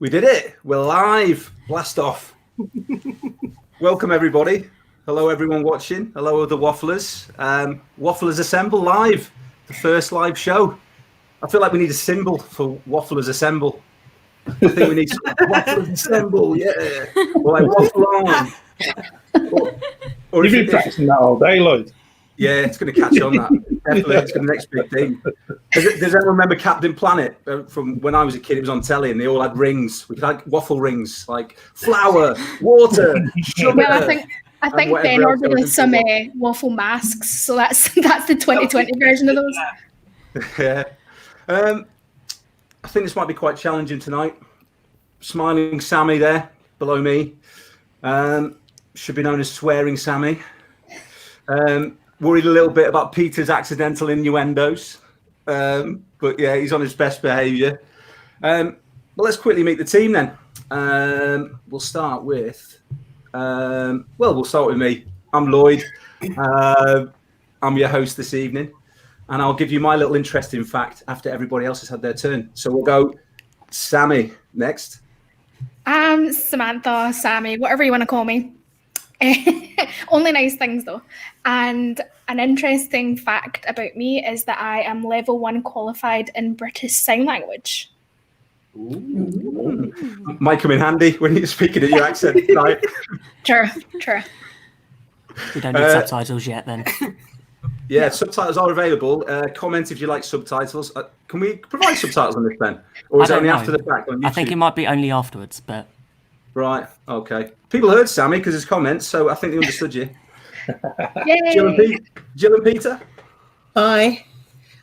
We did it. We're live. Blast off. Welcome, everybody. Hello, everyone watching. Hello, other Wafflers. Wafflers Assemble live. The first live show. I feel like we need a symbol for Wafflers Assemble. I think we need some Wafflers Assemble, yeah. Or like Waffle On. You've been practicing that all day, Lloyd. Yeah, it's going to catch on that. Definitely, it's going to be the next big thing. Does anyone remember Captain Planet from when I was a kid? It was on telly, and they all had rings. We had waffle rings, like flour, water, sugar. Yeah, I think Ben ordered some waffle masks, so that's the 2020 version of those. Yeah, I think this might be quite challenging tonight. Smiling Sammy there below me, should be known as Swearing Sammy. Worried a little bit about Peter's accidental innuendos, but yeah, he's on his best behaviour. But let's quickly meet the team then. We'll start with me. I'm Lloyd. I'm your host this evening, and I'll give you my little interesting fact after everybody else has had their turn. So we'll go Sammy next. Samantha, Sammy, whatever you want to call me. Only nice things though. And an interesting fact about me is that I am level 1 qualified in British Sign Language. Ooh. Might come in handy when you're speaking in your accent tonight. True. We don't need subtitles yet then. Yeah, subtitles are available. Comment if you like subtitles. Can we provide subtitles on this then? Or is it only after the fact on YouTube? I think it might be only afterwards, but... Right, okay. People heard Sammy because his comments, so I think they understood you. Yay! Jill and Peter? Hi.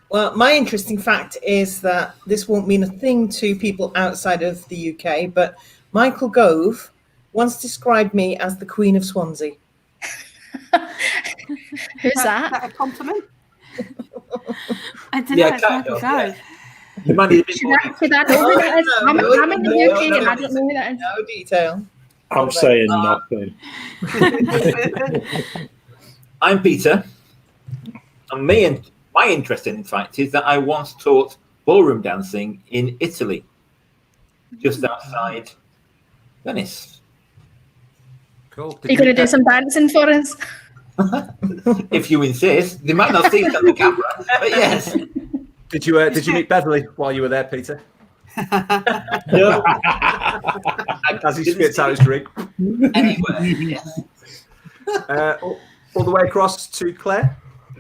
Well, my interesting fact is that this won't mean a thing to people outside of the UK, but Michael Gove once described me as the Queen of Swansea. Who's that? Is that a compliment? I didn't know it's Michael Gove. You might need a bit more. I'm in the UK and I don't know who that is. No detail. I'm saying nothing. I'm Peter, and my interesting fact is that I once taught ballroom dancing in Italy, just outside Venice. Cool. Are you going to do some dancing for us? If you insist. They might not see it on the camera, but yes. Did you meet Beverly while you were there, Peter? No. As he spits out his drink. Anyway, yes. All the way across to Claire.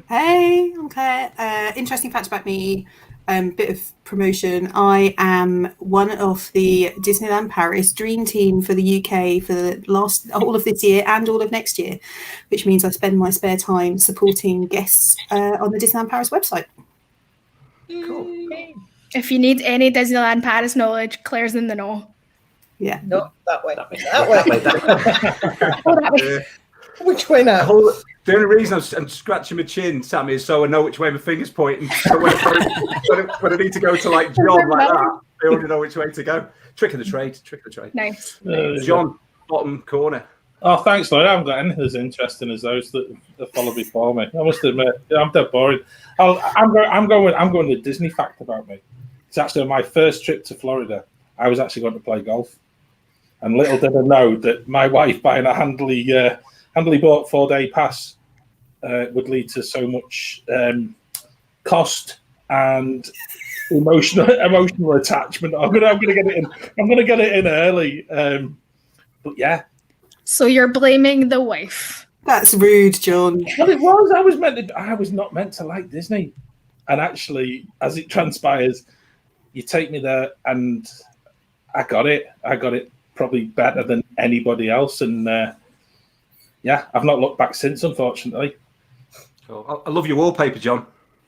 Hey, I'm Claire. Interesting fact about me. Bit of promotion. I am one of the Disneyland Paris Dream Team for the UK for the all of this year and all of next year, which means I spend my spare time supporting guests on the Disneyland Paris website. Cool. If you need any Disneyland Paris knowledge, Claire's in the know. Yeah. No, that way. That way. Oh, that way. Which way now? The only reason I'm scratching my chin, Sammy, is so I know which way my finger's pointing. So when I need to go to like John like that, I already know which way to go. Trick of the trade. Nice. John, bottom corner. Oh, thanks, Lloyd. I haven't got anything as interesting as those that followed before me. I must admit, I'm dead boring. I'm going with Disney fact about me. It's actually on my first trip to Florida. I was actually going to play golf, and little did I know that my wife buying a handily bought 4-day pass would lead to so much cost and emotional attachment. I'm gonna get it in. I'm gonna get it in early. But yeah. So you're blaming the wife. That's rude, John. Well, it was. I was not meant to like Disney, and actually, as it transpires, you take me there, and I got it. I got it probably better than anybody else, and yeah, I've not looked back since, unfortunately. Cool. I love your wallpaper, John.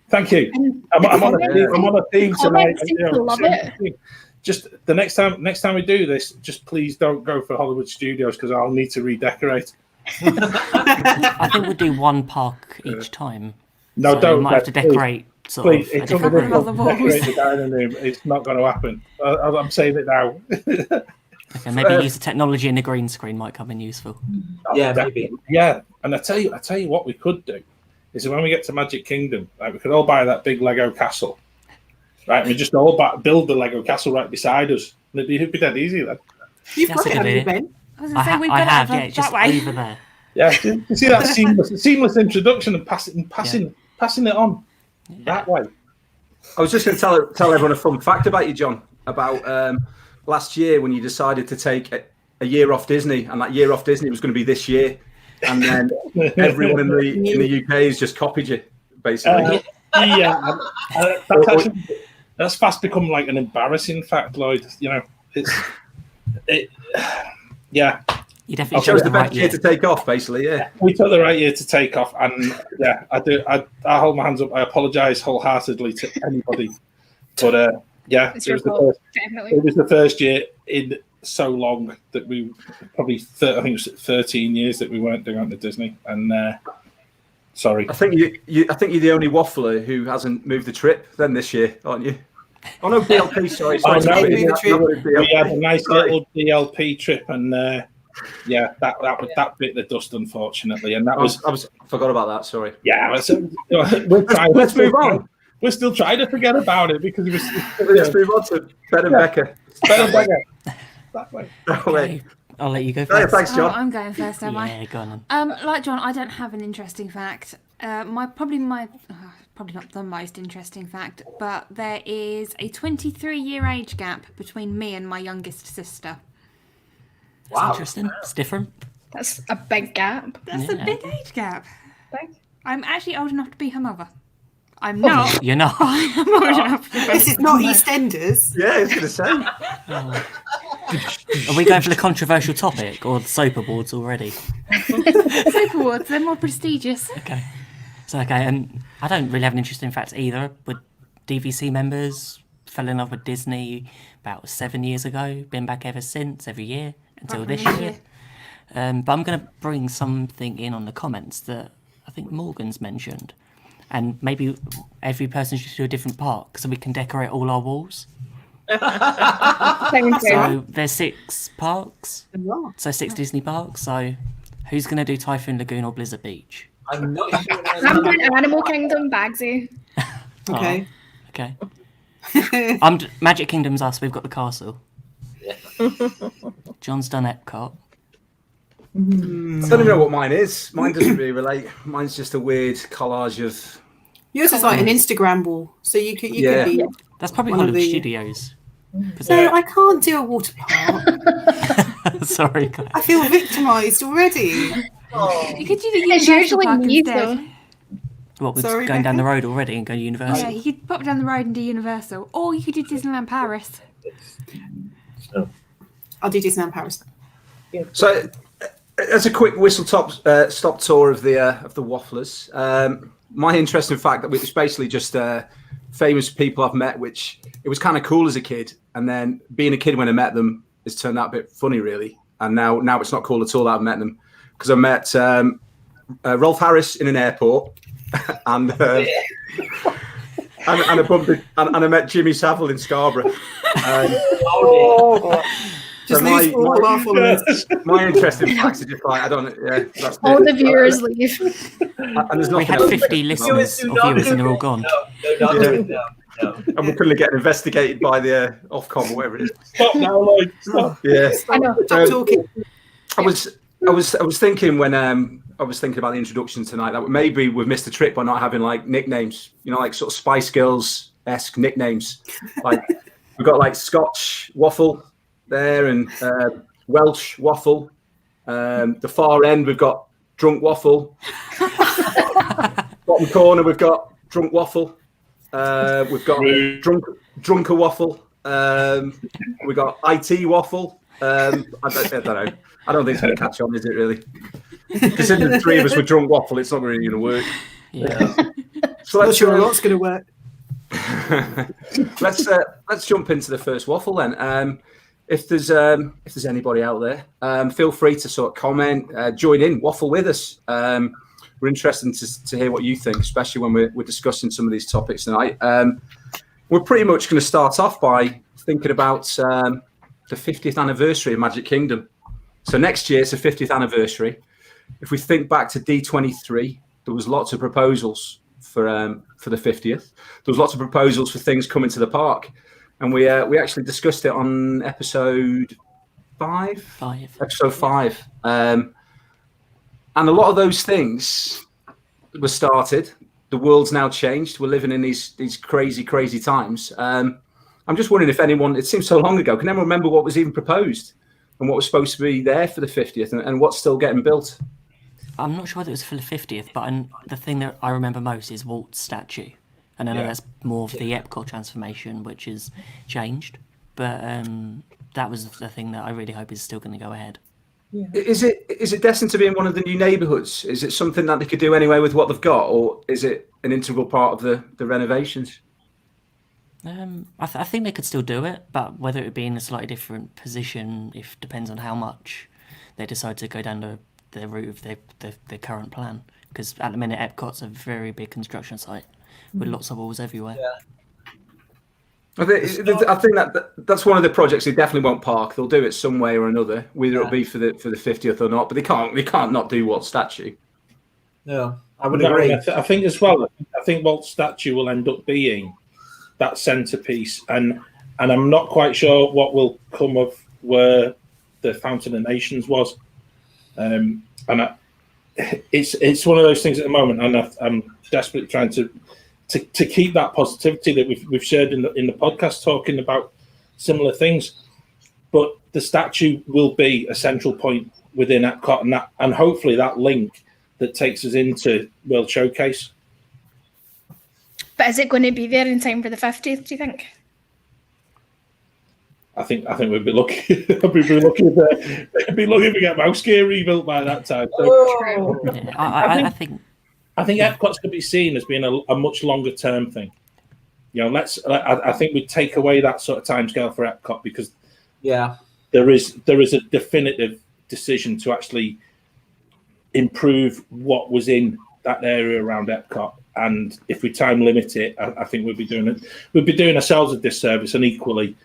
Thank you. I'm on a theme tonight. Love it. Just the next time we do this, just please don't go for Hollywood Studios because I'll need to redecorate. I think we'll do one park each time. No, so don't. We might have to decorate. Please, it's decorate the dining room. It's not going to happen. I'm saying it now. Okay, maybe use the technology in the green screen might come in useful. Yeah, maybe. Yeah, and I tell you what we could do is when we get to Magic Kingdom, like we could all buy that big Lego castle, right? And we just all build the Lego castle right beside us, It'd be dead easy then. You've That's got a it, good haven't you, idea. Ben? I was going to say, we've I got have, it yeah, that just way. over there. Yeah, you see that seamless introduction and passing it on that way. I was just going to tell everyone a fun fact about you, John, about last year when you decided to take a year off Disney, and that year off Disney was going to be this year, and then everyone in the UK has just copied you, basically. That's fast become like an embarrassing fact, Lloyd. You know, You definitely It chose the right best year to take off, basically. Yeah, we took the right year to take off, and yeah, I do. I hold my hands up. I apologise wholeheartedly to anybody, but yeah, It's it your was, the fault, first, definitely. it was the first year in so long that we probably I think it was 13 years that we weren't doing to Disney, and sorry. I think you're the only waffler who hasn't moved the trip then this year, aren't you? Oh no, DLP. Sorry. Oh, no, we we had a nice little DLP trip, and yeah, that bit the dust, unfortunately, and that I forgot about that. Sorry. Yeah, we're trying. Let's move on. We're still trying to forget about it because it was. Let's move on to Ben and Becca. Ben and Becca. That way. Okay. I'll let you go Yeah, first. thanks, Oh, John. I'm going first, am I? Yeah, go on then. Like John, I don't have an interesting fact. Probably not the most interesting fact, but there is a 23-year age gap between me and my youngest sister. That's interesting. It's different. That's a big gap. That's a big age gap. Big. I'm actually old enough to be her mother. I'm not. You're not. I'm old enough to be This is not EastEnders. Yeah, I was going to say. Are we going for the controversial topic or the soap awards already? Soap awards. They're more prestigious. Okay. So, okay, I don't really have an interesting fact either. But DVC members fell in love with Disney about 7 years ago. Been back ever since, every year, until this year. But I'm going to bring something in on the comments that I think Morgan's mentioned. And maybe every person should do a different park so we can decorate all our walls. Thank you. So there's 6 parks. So 6 Disney parks. So who's going to do Typhoon Lagoon or Blizzard Beach? I'm not sure. I'm doing Animal Kingdom, Bagsy. Okay. Okay. Magic Kingdom's us. We've got the castle. John's done Epcot. I don't even know what mine is. Mine doesn't really relate. Mine's just a weird collage of. Yours is like an Instagram wall, so you could be. That's probably One of Hollywood the- Studios. No, I can't do a water park. Sorry. I feel victimised already. You could do the It's Universal usually Park me, instead. though. What, we're Sorry, going down the Becca? road already and go to Universal? Yeah, you could pop down the road and do Universal, or you could do Disneyland Paris. I'll do Disneyland Paris. So, as a quick stop tour of the Wafflers. My interesting fact which is basically just famous people I've met, which it was kind of cool as a kid, and then being a kid when I met them has turned out a bit funny, really. And now it's not cool at all that I've met them, because I met Rolf Harris in an airport, and I met Jimmy Savile in Scarborough. Just So lose all Wafflers. my interesting facts are just like I don't. Yeah, that's All the viewers leave. And there's We nothing had else. 50 listeners or viewers and they're all gone. No. And we're currently getting investigated by the Ofcom or whatever it is. Stop now, Lloyd. Stop. Yeah. I know. Stop talking. I was thinking when I was thinking about the introduction tonight that maybe we've missed a trick by not having like nicknames, like sort of Spice Girls-esque nicknames. Like we've got like Scotch Waffle there and Welsh Waffle. The far end we've got Drunk Waffle. Bottom corner we've got Drunk Waffle. We've got Drunker Waffle. We've got IT Waffle. I don't know. I don't think it's going to catch on, is it really? Considering the 3 of us were Drunk Waffle, it's not really going to work. Yeah. So Not let's sure what's going to work. let's jump into the first waffle then. If there's anybody out there, feel free to sort of comment, join in, waffle with us. We're interested to hear what you think, especially when we're discussing some of these topics tonight. We're pretty much going to start off by thinking about the 50th anniversary of Magic Kingdom. So next year it's the 50th anniversary. If we think back to D23, there was lots of proposals for the 50th. There was lots of proposals for things coming to the park. and we actually discussed it on episode 5. Episode 5. And a lot of those things were started. The world's now changed. We're living in these crazy times. I'm just wondering if anyone, it seems so long ago, can anyone remember what was even proposed and what was supposed to be there for the 50th and what's still getting built? I'm not sure whether it was for the 50th, but the thing that I remember most is Walt's statue. And I know that's more of the Epcot transformation, which has changed. But that was the thing that I really hope is still going to go ahead. Yeah. Is it destined to be in one of the new neighbourhoods? Is it something that they could do anyway with what they've got, or is it an integral part of the renovations? I think they could still do it, but whether it would be in a slightly different position, depends on how much they decide to go down the route of their current plan. Because at the minute, Epcot's a very big construction site with lots of walls everywhere. Yeah. I think that's one of the projects they definitely won't park. They'll do it some way or another, whether it'll be for the 50th or not. But they can't not do Walt's statue. No, I would agree. I think as well. I think Walt's statue will end up being that centerpiece, and I'm not quite sure what will come of where the Fountain of Nations was. It's one of those things at the moment, and I'm desperately trying to keep that positivity that we've shared in the podcast, talking about similar things. But the statue will be a central point within Epcot, and hopefully that link that takes us into World Showcase. But is it going to be there in time for the 50th, do you think? I think we'd be lucky. We'd be lucky if we get Mouse Gear rebuilt by that time. So, Yeah, I think Epcot's going to be seen as being a much longer term thing. You know, I think we take away that sort of timescale for Epcot, because there is a definitive decision to actually improve what was in that area around Epcot. And if we time limit it, I think we'd be doing ourselves a disservice, and equally,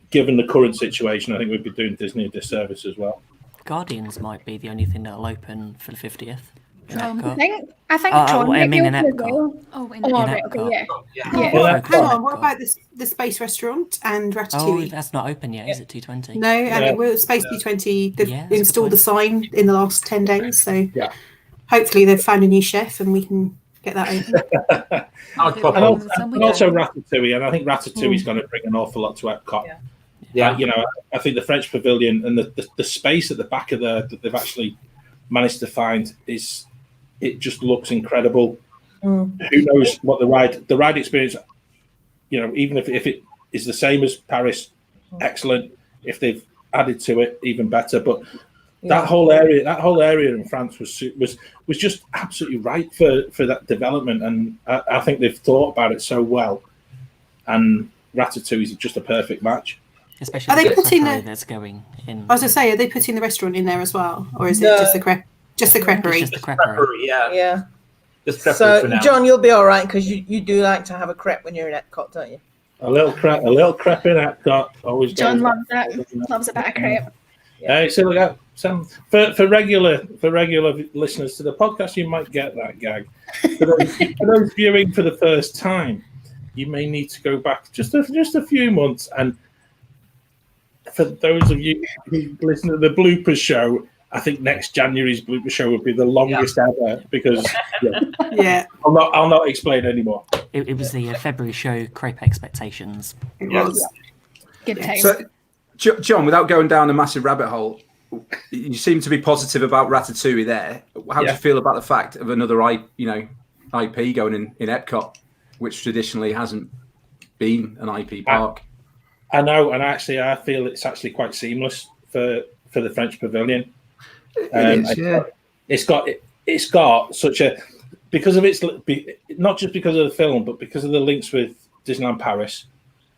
given the current situation, I think we'd be doing Disney a disservice as well. Guardians might be the only thing that'll open for the 50th. I think Tron might be open as well. Right, okay, yeah. Hang on, what about the Space Restaurant and Ratatouille? Oh, that's not open yet, is it? 220. No, and it will Space B20. They've installed the sign in the last 10 days, so hopefully they've found a new chef and we can get that open. and also Ratatouille, and I think Ratatouille is going to bring an awful lot to Epcot. You know, I think the French Pavilion and the space at the back of there that they've actually managed to find it just looks incredible. Who knows what the ride experience, you know, even if it is the same as Paris, excellent. If they've added to it, even better. But that whole area in France was just absolutely right for that development, and I think they've thought about it so well. And Ratatouille is just a perfect match. Especially are they putting that's going in. I was going to say, are they putting the restaurant in there as well, or is it just the creperie? Just the creperie. Yeah. Just creperie so, for now. John, you'll be all right, because you do like to have a crepe when you're in Epcot, don't you? A little crepe in Epcot always. John loves it. Loves a bit of crepe. So look at some for regular listeners to the podcast, you might get that gag. For those viewing for the first time, you may need to go back just a few months. And for those of you who listen to the bloopers show, I think next January's blooper show will be the longest ever, because I'll not explain anymore. It was the February show, Crepe Expectations. It was. Good time. So, John, without going down a massive rabbit hole, you seem to be positive about Ratatouille there. How do you feel about the fact of another IP going in Epcot, which traditionally hasn't been an IP park? I know, and actually I feel it's actually quite seamless for the French Pavilion. It's got such a, because of its, not just because of the film, but because of the links with Disneyland Paris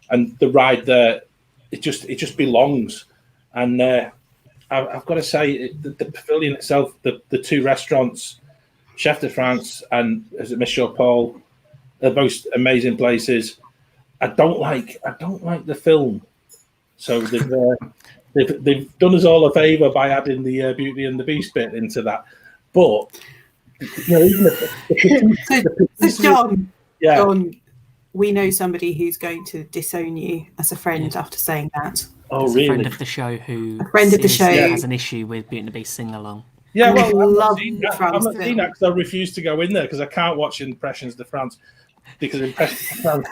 and the ride there, it just belongs. And I've got to say, the pavilion itself, the two restaurants, Chef de France and is it Monsieur Paul, they're both amazing places. I don't like the film, so they've done us all a favour by adding the Beauty and the Beast bit into that. But you know, even John, we know somebody who's going to disown you as a friend after saying that. Oh, There's really? a friend of the show who friend of the show has an issue with Beauty and the Beast sing along. Yeah, well, I'm love not seeing the that. France I'm not film. seeing that because I refuse to go in there because I can't watch Impressions de France. Because Impressions de France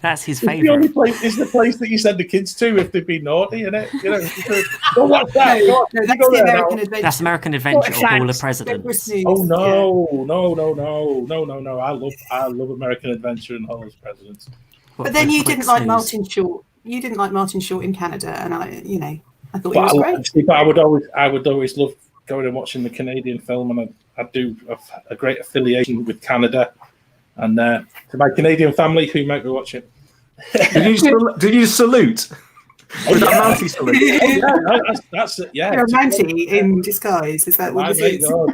That's his it's the only favourite. place. It's the place that you send the kids to if they've been naughty, isn't it? You know, go watch that. No, that's go the there American now. Adventure. That's American Adventure or Hall of Never Presidents. snooze. Oh no! I love American Adventure and Hall of Presidents. But then you Quick didn't like snooze. Martin Short. You didn't like Martin Short in Canada, and I thought he But was great. I would always love going and watching the Canadian film, and I do have a great affiliation with Canada. And to my Canadian family who might be watching, Did you salute? With that Mountie salute? that's it. Yeah, You're a Mountie in disguise. Is that what My this mate, is? God.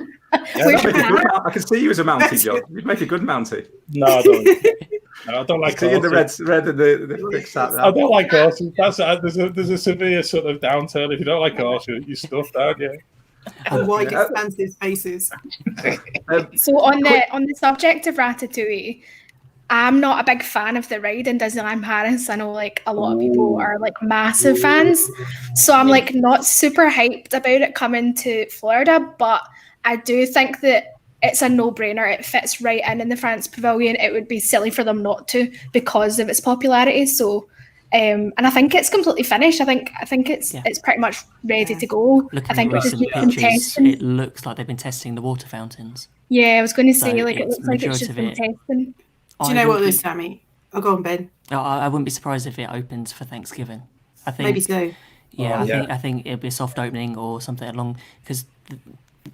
Where's Make your a good hat? I can see you as a Mountie, John. You'd make a good Mountie. No, I don't. No, I don't like See you in the horses. red and the thick hat I there. don't like horses. There's a severe sort of downturn. If you don't like horses, you're stuffed, aren't you? And wide, expansive spaces. So on the subject of Ratatouille, I'm not a big fan of the ride in Disneyland Paris. I know like a lot of people are like massive fans. So I'm like not super hyped about it coming to Florida, but I do think that it's a no-brainer. It fits right in the France Pavilion. It would be silly for them not to because of its popularity. So and I think it's completely finished. I think it's pretty much ready to go. Looking I think at we just recent need some pictures, testing. it looks like they've been testing the water fountains. Yeah, I was going to say So like it it's looks like it's majority just of been it. testing. Do you know what this, Sammy? Oh, go on, Ben. I wouldn't be surprised if it opens for Thanksgiving. I think Maybe so. Yeah, Oh, I think it'll be a soft opening or something along because,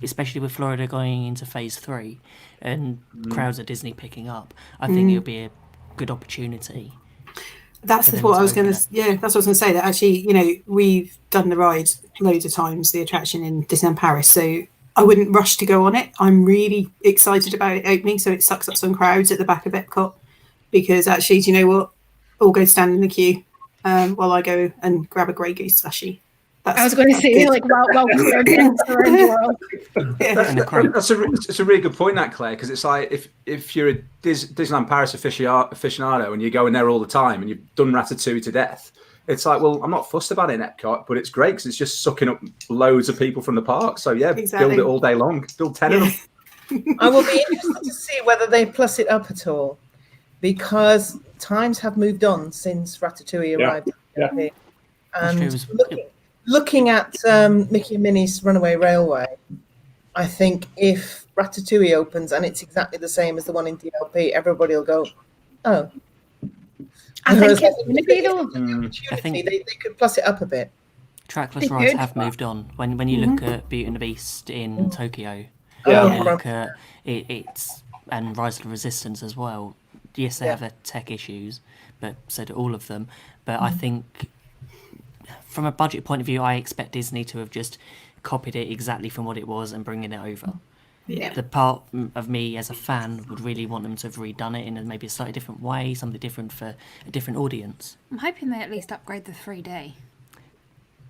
especially with Florida going into phase 3 and crowds at Disney picking up, I think it'll be a good opportunity. That's for them what I to was going open to. it. Yeah, that's what I was going to say. That actually, we've done the ride loads of times, the attraction in Disneyland Paris. So I wouldn't rush to go on it. I'm really excited about it opening, so it sucks up some crowds at the back of Epcot. Because actually, do you know what? I'll go stand in the queue while I go and grab a Grey Goose slushie. I was going to say, like, well, we're around the world. That's a really good point, that Claire, because it's like if you're a Disneyland Paris aficionado and you're going there all the time and you've done Ratatouille to death, it's like, well, I'm not fussed about it in Epcot, but it's great because it's just sucking up loads of people from the park. So yeah, Exactly. build it all day long. Build 10 of them. I will be interested to see whether they plus it up at all, because times have moved on since Ratatouille arrived. Yeah. Here. That's And true. looking at Mickey and Minnie's Runaway Railway, I think if Ratatouille opens and it's exactly the same as the one in DLP, everybody will go, oh. I think Whereas it's going to be though. I think- they could plus it up a bite. Trackless They rides could. have moved on. When you look at Beauty and the Beast in Tokyo, Yeah. and you look at it's and Rise of the Resistance as well. Yes, they have their tech issues, but so do all of them. But I think from a budget point of view, I expect Disney to have just copied it exactly from what it was and bringing it over. Yeah. The part of me as a fan would really want them to have redone it in maybe a slightly different way, something different for a different audience. I'm hoping they at least upgrade the 3D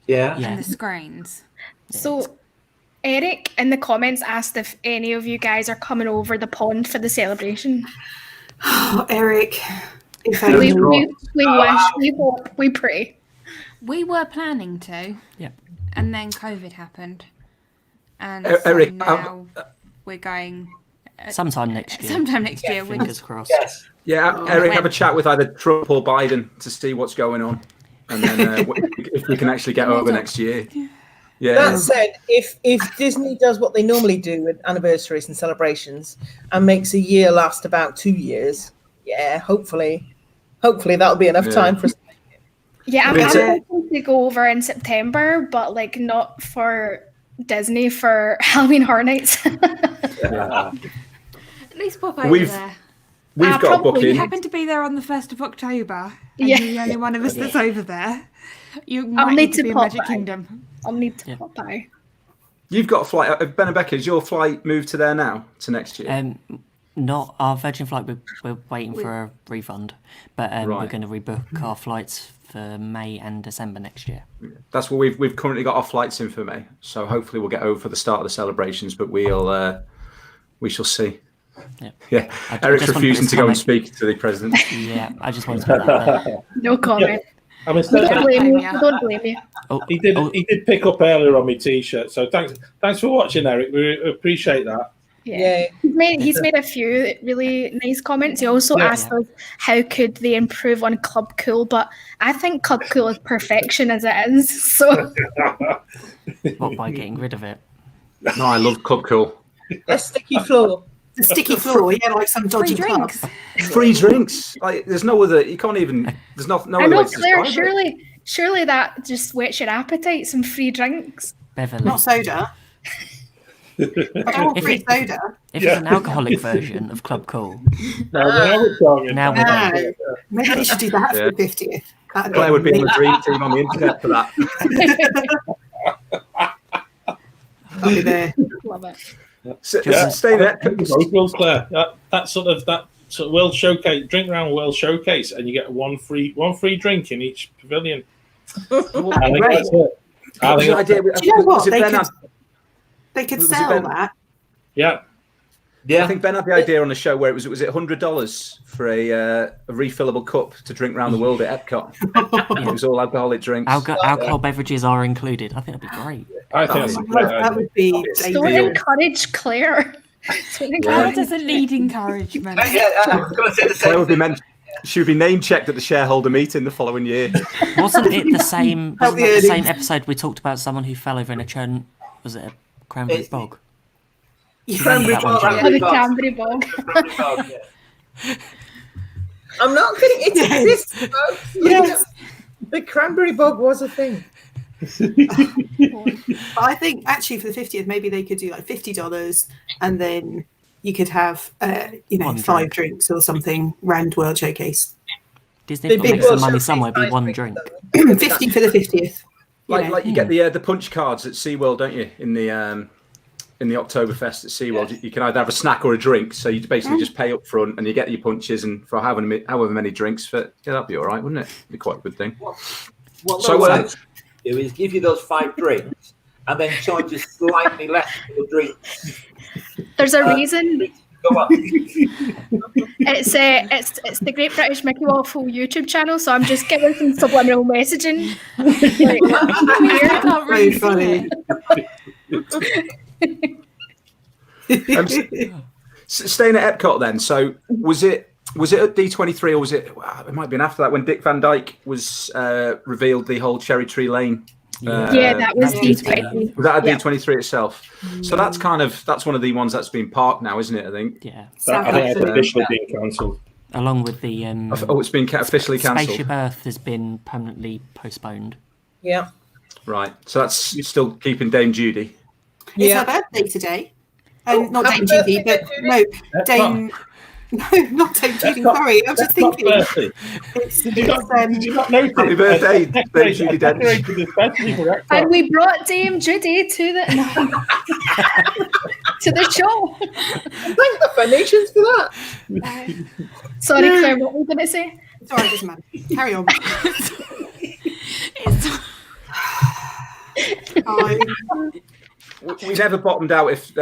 Yeah. Yeah. and the screens. So, Eric in the comments asked if any of you guys are coming over the pond for the celebration. Oh, Eric. If We only. wish, we hope, we pray. We were planning to, Yeah. and then COVID happened. And Eric, so now we're going Sometime next year. sometime next year. We're Fingers crossed. Yes. Yeah, Eric, have a chat with either Trump or Biden to see what's going on. And then if we can actually get over next year. Yeah. That said, if Disney does what they normally do with anniversaries and celebrations and makes a year last about 2 years, yeah, hopefully that'll be enough time for us. Yeah, I'm I mean, hoping to go over in September, but like not for Disney, for Halloween Horror Nights. at least pop over We've- there. We've got a probably We booking. happen to be there on the 1st of October. And Yeah. you're the only one of us that's over there. You I'll might need need to to be in pop Magic by. Kingdom. I'll need to Yeah. pop by. You've got a flight. Ben and Becca, is your flight moved to there now, to next year? Not our Virgin flight. We're waiting for a refund, but we're Right. going to rebook our flights for May and December next year. That's what we've currently got our flights in for May. So hopefully we'll get over for the start of the celebrations, but we shall see. Yeah, I Eric's just wanted refusing this to go and comment. speak to the president. Yeah, I just wanted to put that there. No comment. I mean, We don't blame you. We don't blame you. Oh, he did. oh, He did pick up earlier on my T-shirt. So thanks for watching, Eric. We appreciate that. Yeah. He's made a few really nice comments. He also asked us how could they improve on Club Cool, but I think Club Cool is perfection as it is. So what, by getting rid of it? No, I love Club Cool. A sticky floor. The sticky floor, yeah, like some dodgy Free club. drinks. Free drinks. Like, there's no other. You can't even. There's no I other know, way to Claire. describe it. Surely that just whets your appetite. Some free drinks. Beverly. Not soda. I don't want If free it- soda. If it's an alcoholic version of Club Cool, Now we're talking. now we're No. done. Maybe they should do that for the 50th. That'd Claire would be on the amazing. dream team on the internet for that. I'll be there. Love it. Stay there. World Claire. That sort of world showcase, drink round world showcase, and you get one free drink in each pavilion. I think Great. that's it. I think that's it. Do you know what? Was it Ben They could Was it sell Ben? that. Yeah. I think Ben had the idea on the show where it was it $100 for a refillable cup to drink around the world at Epcot. It was all alcoholic drinks. Alcohol beverages are included. I think that'd be great. I think that's a great That idea. would be Don't ideal. encourage Claire. Don't How encourage- does a lead encouragement? I was going to say the Claire same would be she would be name checked at the shareholder meeting the following year. Wasn't it the same? Help Wasn't the that the same earnings. episode we talked about someone who fell over in a churn? Was it a cranberry It's- bog? Cranberry That one, bog. Oh, the cranberry bog. Cranberry bog, yeah. I'm not kidding. It Yes. exists, folks. Yes. The cranberry bog was a thing. But I think actually for the 50th, maybe they could do like $50 and then you could have, One 5 drink. drinks or something round World Showcase. Disney The will big make some World money Showcase somewhere. Be size one drinks, drink. though. 50 for the 50th. Like you get the punch cards at SeaWorld, don't you? In the Oktoberfest at SeaWorld, you can either have a snack or a drink. So you basically just pay up front and you get your punches, and for however many drinks, that'd be all right, wouldn't it? Be quite a good thing. What So, those sites do is give you those 5 drinks and then charge you slightly less for the drinks. There's a reason. Go on. It's the Great British Mickey Waffle YouTube channel, so I'm just giving some subliminal messaging. I can't Very really funny. Staying at Epcot then. So was it at D23 or was it? Well, it might have been after that when Dick Van Dyke was revealed the whole Cherry Tree Lane. Yeah, that was that's D23. Was that at Yeah. D23 itself? So that's one of the ones that's been parked now, isn't it? I think. Yeah, I think it's officially been cancelled. along with the Oh, it's been officially cancelled. Spaceship Earth has been permanently postponed. Yeah. Right. So that's still keeping Dame Judy. It's her birthday today. Not happy Dame Judy, birthday, but Judy. no, Dame. No, not Dame Judy. Sorry, I was just thinking. Did you not notice? Happy birthday, Dame Judy Dench. Decorated especially for Epcot. And we brought Dame Judy to the to the show. Thank the Phoenicians for that. Sorry, Claire, what were you going to say? It's all right, doesn't matter. Carry on. We never bottomed out if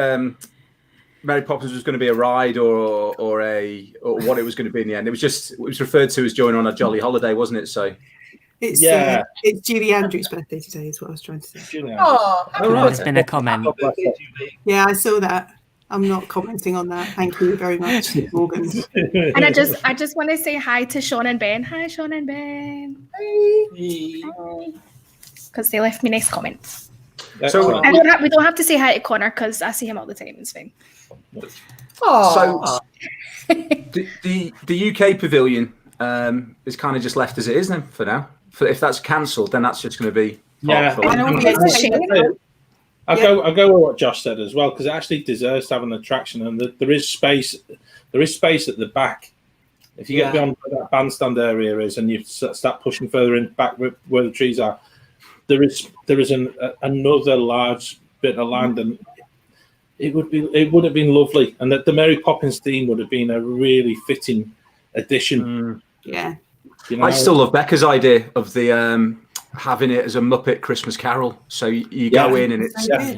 Mary Poppins was going to be a ride or what it was going to be in the end. It was referred to as joining on a jolly holiday, wasn't it? So It's Yeah. it's Julie Andrews' birthday today, is what I was trying to say. Julian. Oh, There's been a comment. Yeah, I saw that. I'm not commenting on that. Thank you very much, Morgan. And I just want to say hi to Sean and Ben. Hi, Sean and Ben. Because they left me nice comments. So- We don't have to say hi to Connor because I see him all the time. It's fine. So the UK pavilion is kind of just left as it is then for now. If that's cancelled, then that's just going to be Yeah. I know, it's a shame. I'll go with what Josh said as well, because it actually deserves to have an attraction, and there is space. There is space at the back. If you get beyond where that bandstand area is, and you start pushing further in back where the trees are, there is another large bit of land, and it would have been lovely, and that the Mary Poppins theme would have been a really fitting addition. Yeah. You know? I still love Becca's idea of the having it as a Muppet Christmas Carol. So you go in and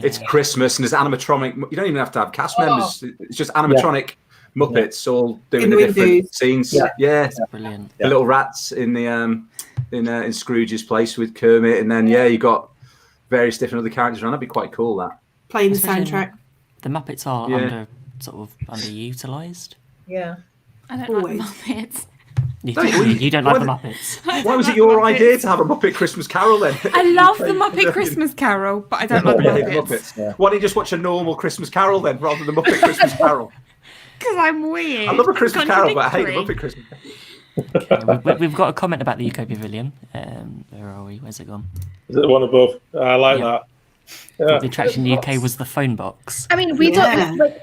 it's Christmas and there's animatronic. You don't even have to have cast members. It's just animatronic Muppets all doing In the the different windows. scenes. Yeah. Yeah. Brilliant. The little rats in the in Scrooge's place with Kermit, and then you got various different other characters around. That'd be quite cool. That. Playing the Especially soundtrack. The Muppets are underutilized. Yeah. I don't Always. like the Muppets. You don't like the Muppets. Why was it your idea to have a Muppet Christmas Carol then? I love the Muppet Christmas Carol, but I don't like the Muppets. Muppets. Why don't you just watch a normal Christmas Carol then, rather than the Muppet Christmas Carol? Because I'm weird. I love a Christmas Carol, but I hate the Contradictory. Muppet Christmas Carol. Okay, we've got a comment about the UK Pavilion. Where are we? Where's it gone? Is it the one above? I like Yeah. that. Yeah. The attraction in the UK was the phone box. I mean, we Yeah. don't like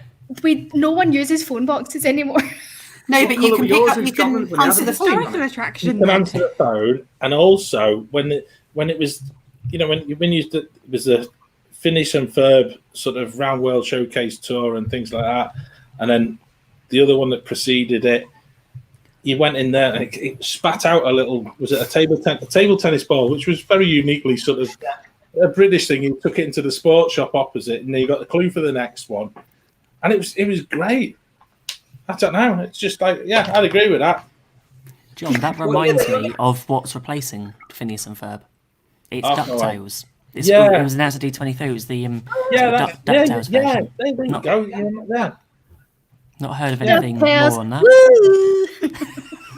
no one uses phone boxes anymore. No, What but colour you were can yours pick up. in You Scotland can when you answer had the them? phone. Historical attraction. You can answer the phone, and also when it was, when it was a finish and Ferb sort of round world showcase tour and things like that, and then the other one that preceded it, you went in there and it spat out a little. Was it a table tennis ball, which was very uniquely sort of a British thing. You took it into the sports shop opposite, and then you got the clue for the next one, and it was great. I don't know. It's just like, yeah, I'd agree with that. John, that reminds me of what's replacing Phineas and Ferb. It's Oh, DuckTales. Yeah. It was announced at D23. It was the Yeah, DuckTales version. there you Not- go. Yeah, there. Not heard of anything DuckTales. more on that.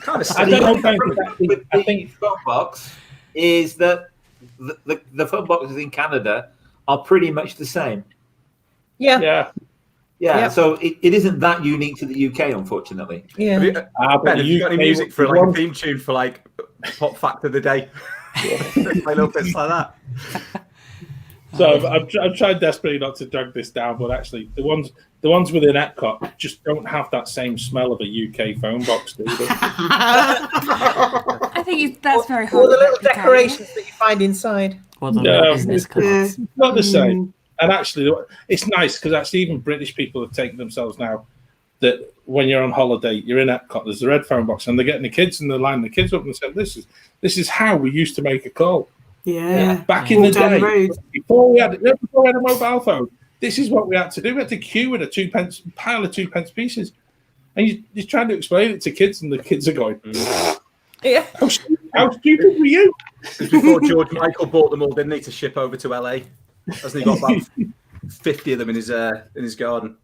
Kind of I don't know. I think phone box is that the phone boxes in Canada are pretty much the same. Yeah. Yeah. Yeah, Yep. so it isn't that unique to the UK, unfortunately. Yeah. Have you, But Ben, have you got any UK music for like one- a theme tune for like Pop Fact of the Day? Like little bits like that. So I've tried desperately not to drag this down, but actually the ones within Epcot just don't have that same smell of a UK phone box, do they? I think that's very hard. Or the to little replicate. decorations that you find inside. Well, the Yeah. business Yeah. cards. Not the same. And actually, it's nice because actually even British people have taken themselves now that when you're on holiday, you're in Epcot, there's the red phone box, and they're getting the kids and they're lining the kids up and saying, this is how we used to make a call. Yeah. Back in the Down the day, road. before we had a mobile phone, this is what we had to do. We had to queue with a pile of 2p pieces. And you're trying to explain it to kids, and the kids are going, Yeah. how stupid were you? Because before George Michael bought them all, didn't he, to ship over to LA? Hasn't he got about 50 of them in his garden?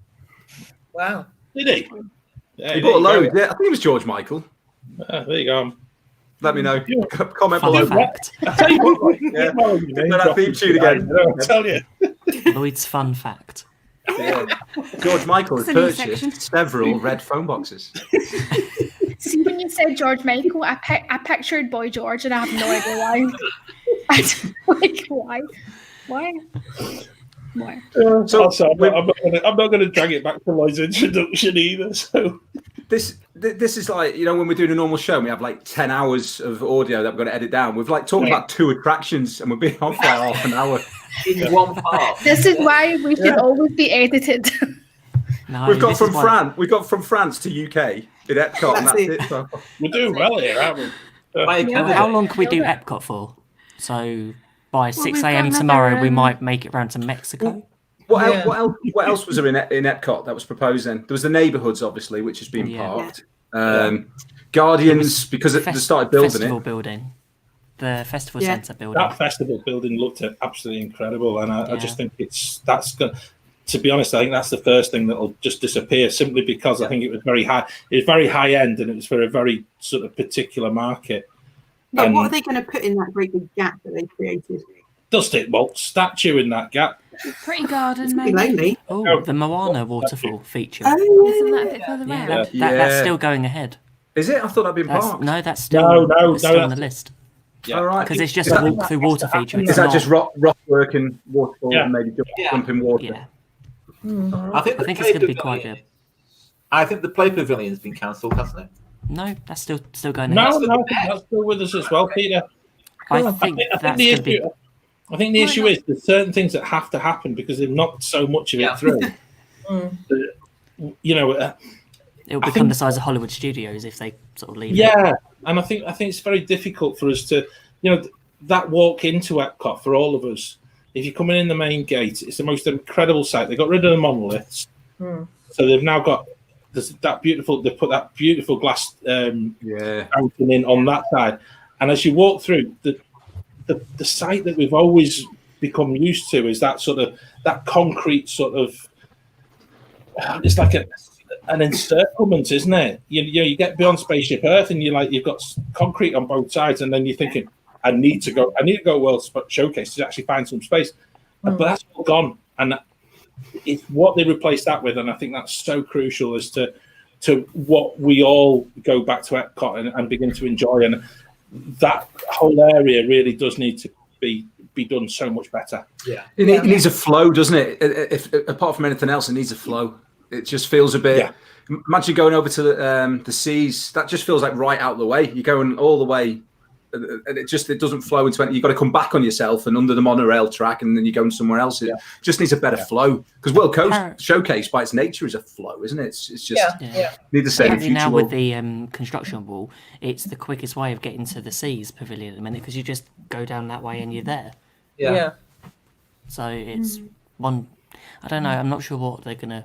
Wow. Did he? Yeah, He there bought a you load. go. Yeah, I think it was George Michael. There you go. Let me know. Yeah. Comment Fun below. fact. I tell you what, Yeah. well, you know, That theme tune again. I'll tell you. Lloyd's fun fact. Yeah. George Michael has It's a new purchased section. several red phone boxes. See, when you said George Michael, I pictured Boy George, and I have no idea why. I don't, like, why? Why? So Also, I'm not going to drag it back to Lloyd's introduction either. So this is like, when we're doing a normal show and we have like 10 hours of audio that we're going to edit down. We've like talked about 2 attractions and we've been on for like half an hour. In one part. This is why we should always be edited. No, We've got this is from why- France. We've got from France to UK in Epcot, and That's that's it. So, we're doing well here, aren't we? By Yeah. Canada. How long can we do Epcot for? So by 6 we've got a.m. another, tomorrow, we might make it round to Mexico. what else was there in Epcot that was proposed then? There was the neighbourhoods, obviously, which has been Yeah. parked. Guardians, because they started building festival it. building. The festival Yeah. centre building. That festival building looked absolutely incredible, and I Yeah. just think that's good. To be honest, I think that's the first thing that'll just disappear simply because I think it was very high. It was very high end, and it was for a very sort of particular market. But what are they going to put in that great big gap that they created? Does it, Walt? Statue in that gap. Pretty garden, It's pretty maybe. lonely. Oh, the Moana waterfall feature. Isn't that a bit further Yeah, out? that's still going ahead. Is it? I thought that'd been parked. No, that's still, No, that's still on the that's- list. Yeah. All right. Because it's just Is a that- walk-through water feature. It's Is that not- just rock work and waterfall Yeah. and maybe jump in water? Yeah, I think I think it's going to be quite good. I think the Play Pavilion's been cancelled, hasn't it? No, that's still going ahead. No, that's still with us as well, Peter. I I think think that's the going to be. issue. I think the issue is there's certain things that have to happen because they've knocked so much of it through. It'll become the size of Hollywood studios if they sort of leave. Yeah, and I think it's very difficult for us to, that walk into Epcot for all of us. If you're coming in the main gate, it's the most incredible sight. They got rid of the monoliths, so they've now got there's that beautiful. They put that beautiful glass fountain in on that side, and as you walk through, the sight that we've always become used to is that sort of that concrete sort of. It's like an encirclement, isn't it? You get beyond Spaceship Earth, and you've got concrete on both sides, and then you're thinking, I need to go World Showcase to actually find some space, but that's all gone, and it's what they replaced that with, and I think that's so crucial as to what we all go back to Epcot and begin to enjoy, and that whole area really does need to be done so much better. Yeah, it needs a flow, doesn't it? If apart from anything else, it needs a flow. It just feels a bit. Yeah. Imagine going over to the seas. That just feels like right out of the way. You're going all the way, and it doesn't flow into anything. You've got to come back on yourself and under the monorail track, and then you're going somewhere else. It just needs a better flow, because World Coast Showcase by its nature is a flow, isn't it? It's just need the same. Apparently now with the construction wall, it's the quickest way of getting to the seas pavilion at the minute, because you just go down that way and you're there. Yeah. So it's one. I don't know. I'm not sure what they're gonna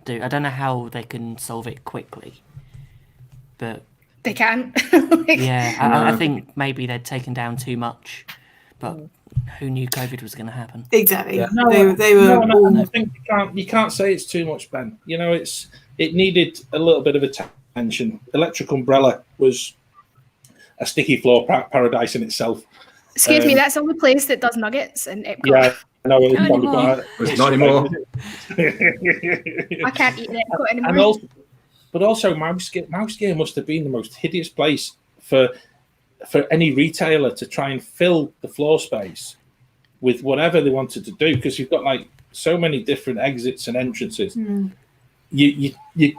do. I don't know how they can solve it quickly, but they can. I think maybe they'd taken down too much, but who knew COVID was going to happen? Exactly. Yeah. They were. I think you can't say it's too much, Ben. It needed a little bit of attention. Electric Umbrella was a sticky floor paradise in itself. Excuse me, that's the only place that does nuggets in Epcot. Yeah, no, it's not anymore. I can't eat in Epcot anymore. But also, Mouse Gear must have been the most hideous place for any retailer to try and fill the floor space with whatever they wanted to do, because you've got like so many different exits and entrances. You're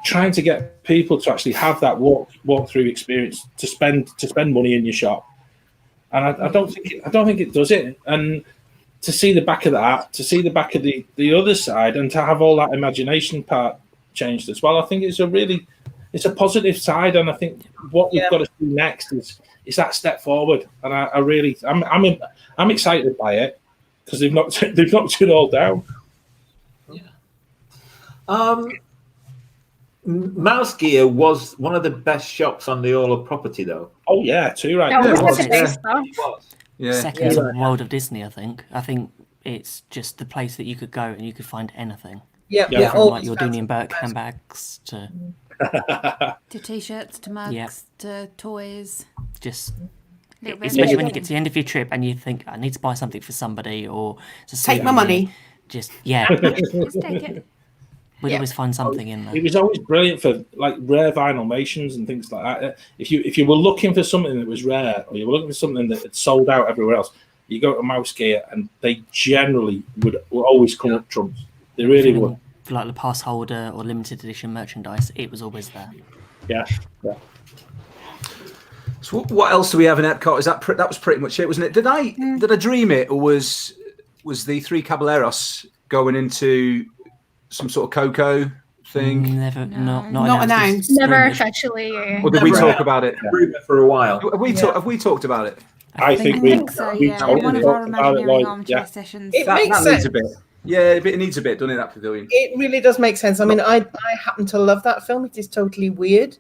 trying to get people to actually have that walk through experience to spend money in your shop. And I don't think it does it. And to see the back of that, to see the back of the other side, and to have all that imagination part changed as well, I think it's a positive side. And I think what we've got to do next is that step forward. And I'm excited by it, because they've knocked it all down. Yeah. Mouse Gear was one of the best shops on the all of property, though. Oh yeah, too right. Second to World of Disney, I think. I think it's just the place that you could go and you could find anything. From like your Dooney and Burke handbags to t-shirts to mugs to toys. Just especially when you get to the end of your trip and you think, I need to buy something for somebody, or take my money. Just just take it. We'd always find something in there. It was always brilliant for like rare vinylmations and things like that. If you were looking for something that was rare, or you were looking for something that had sold out everywhere else, you go to Mouse Gear and they generally would always come up trumps. They really would. For like the pass holder or limited edition merchandise, it was always there. Yeah. So what else do we have in Epcot? Is that was pretty much it, wasn't it? Did I dream it, or was the Three Caballeros going into some sort of Coco thing? Never, not announced. Never officially. Or did we talk about it? For a while. Have we talked about it? I think so. we Yeah, one of our Imagineering armchair sessions. It makes sense. Needs a bit. Yeah, it needs a bit, doesn't it, that pavilion? It really does make sense. I mean, I happen to love that film. It is totally weird.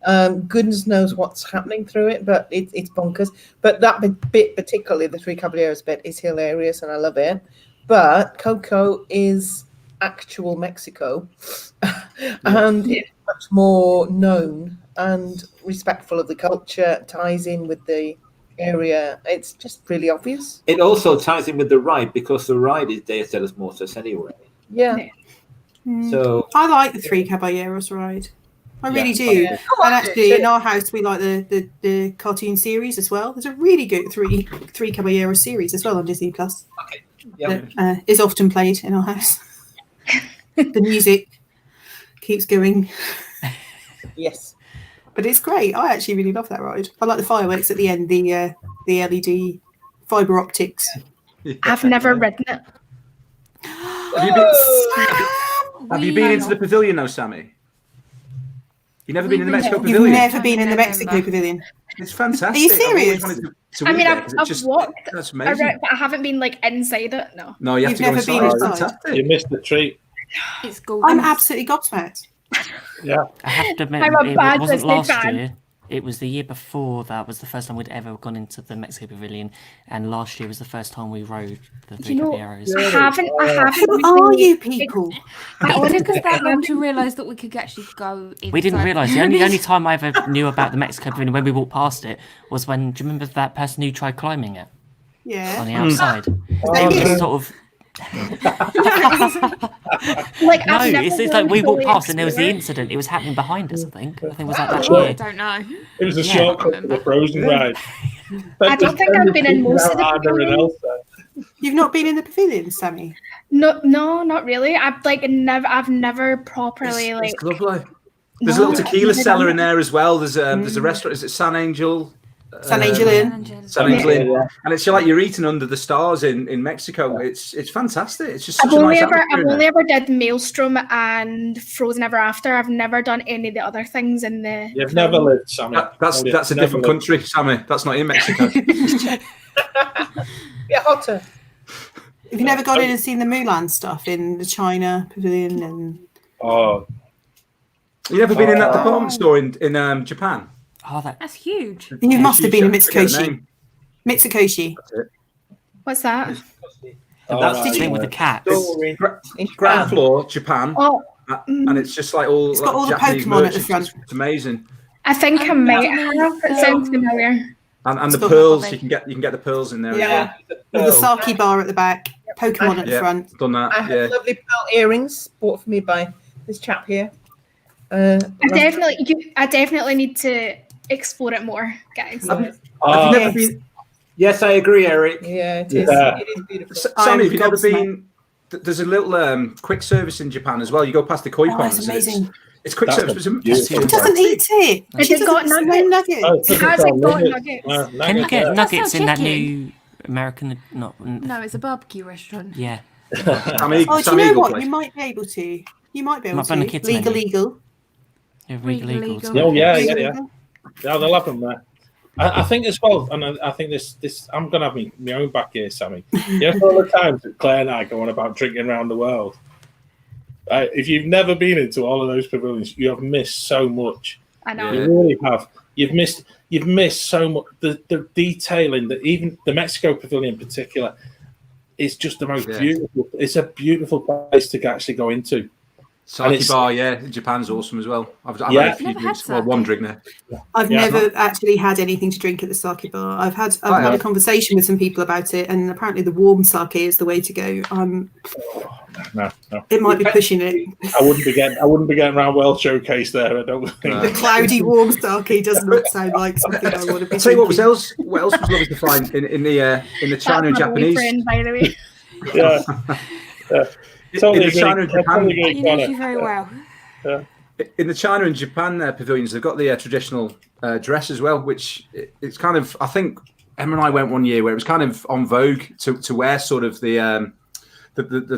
Goodness knows what's happening through it, but it's bonkers. But that bit, particularly the Three Caballeros bit, is hilarious, and I love it. But Coco is actual Mexico, and it's much more known and respectful of the culture, ties in with the area. It's just really obvious. It also ties in with the ride, because the ride is Deus de los Muertos anyway. So I like the Three Caballeros ride. I really do. And actually, in our house, we like the cartoon series as well. There's a really good Three Caballeros series as well on Disney Plus. Okay. Yeah. That is often played in our house. The music keeps going. Yes. But it's great. I actually really love that ride. I like the fireworks at the end, the LED fibre optics. I've never ridden it. Have you been into the pavilion though, Sammy? You've never been in the Mexico You've Pavilion? never been in the Mexico Pavilion. It's fantastic. Are you serious? I've walked that's amazing. around, but I haven't been like inside it. No. No, you have You've to go never been inside. It's inside? fantastic. You missed the treat. It's gorgeous. I'm absolutely gobsmacked. Yeah. I have to admit, I'm a it bad wasn't Disney last fan. year. It was the year before that was the first time we'd ever gone into the Mexico Pavilion, and last year was the first time we rode the Three You know, Caballeros. I haven't. Who are you people? It took us that long to realise that we could actually go inside. We didn't realise. The only time I ever knew about the Mexico Pavilion when we walked past it was when, do you remember that person who tried climbing it on Yeah. the outside? that It you? was sort of... Like, No, I've never it's like we really walked past and there was the explored. incident. It was happening behind us, I think. I think it was like that Oh, I year. don't know. It was a Yeah. shortcut to the Frozen ride. I don't think I've been in most of the pavilions. You've not been in the pavilion, Sammy? No, not really. I've never properly like. It's lovely. There's No, a little tequila I've never cellar done in there as well. There's a restaurant. Is it San Angel? San Angel Inn. San Angel Inn. And it's like you're eating under the stars in Mexico. It's fantastic. It's just such I've a only nice ever atmosphere in there. did Maelstrom and Frozen Ever After. I've never done any of the other things in the. You've never lived, Sammy. That's a Never different lived. country, Sammy. That's not in Mexico. Yeah, hotter. Have you never gone in and seen the Mulan stuff in the China pavilion? And Oh, You ever been in that department store in Japan? Oh, that... That's huge. you must have been in Forget the Mitsukoshi. name. Mitsukoshi. What's that? That's the thing with the cats. Store in Ground Japan. floor, Japan, Oh, and it's just like all. It's got all the Japanese Pokemon at the merchants. front. It's amazing, I think I might have. It sounds familiar. and It's the got pearls all you can get the pearls in there. Yeah. With the sake bar at the back, Pokemon at the Yeah, front. done that. I have Yeah, lovely pearl earrings bought for me by this chap here. I definitely need to explore it more, guys. Have you oh, never been, Yes, I agree, Eric. Yeah, it is. Yeah. It is beautiful. Sammy? Have you never gobsmacked. been? There's a little quick service in Japan as well. You go past the koi Oh, ponds. it's and amazing. It's quick That's service. a It's beautiful She doesn't eat it. Has She it got doesn't nuggets? no nuggets. Oh, It has like got nuggets. Can you get nuggets in that chicken. new American... Not... No, it's a barbecue restaurant. Yeah. Sammy, Oh, do Sammy you know Eagle what? place. You might be able to. You might be able Might be on the to. kids' Legal, menu. legal. Yeah, Regal, legal. legal. Oh, yeah. Legal. Yeah, they'll have them there. I think as well, and I think this I'm going to have my own back here, Sammy. Yes, all the times that Claire and I go on about drinking around the world. If you've never been into all of those pavilions, you have missed so much. I know. Yeah. You really have. You've missed so much. The detailing, that even the Mexico Pavilion in particular, is just the most beautiful. It's a beautiful place to actually go into. Sake bar, yeah, Japan's awesome as well. I've Yeah. had a few Never had drinks. Well, one sake. drink there. I've Yeah. never actually had anything to drink at the sake bar. I've had a conversation with some people about it, and apparently the warm sake is the way to go. No. It might be pushing it. I wouldn't be getting around World Showcase there. I don't think. The cloudy warm sake does not sound like something I want to be I'll tell you what drinking. what else was lovely to find in the China and That's my Japanese. boyfriend, by the way. Yeah. In the China and Japan, He knows you very well. in the China and Japan pavilions, they've got the traditional dress as well, which it's kind of. I think Emma and I went one year where it was kind of on vogue to wear sort of the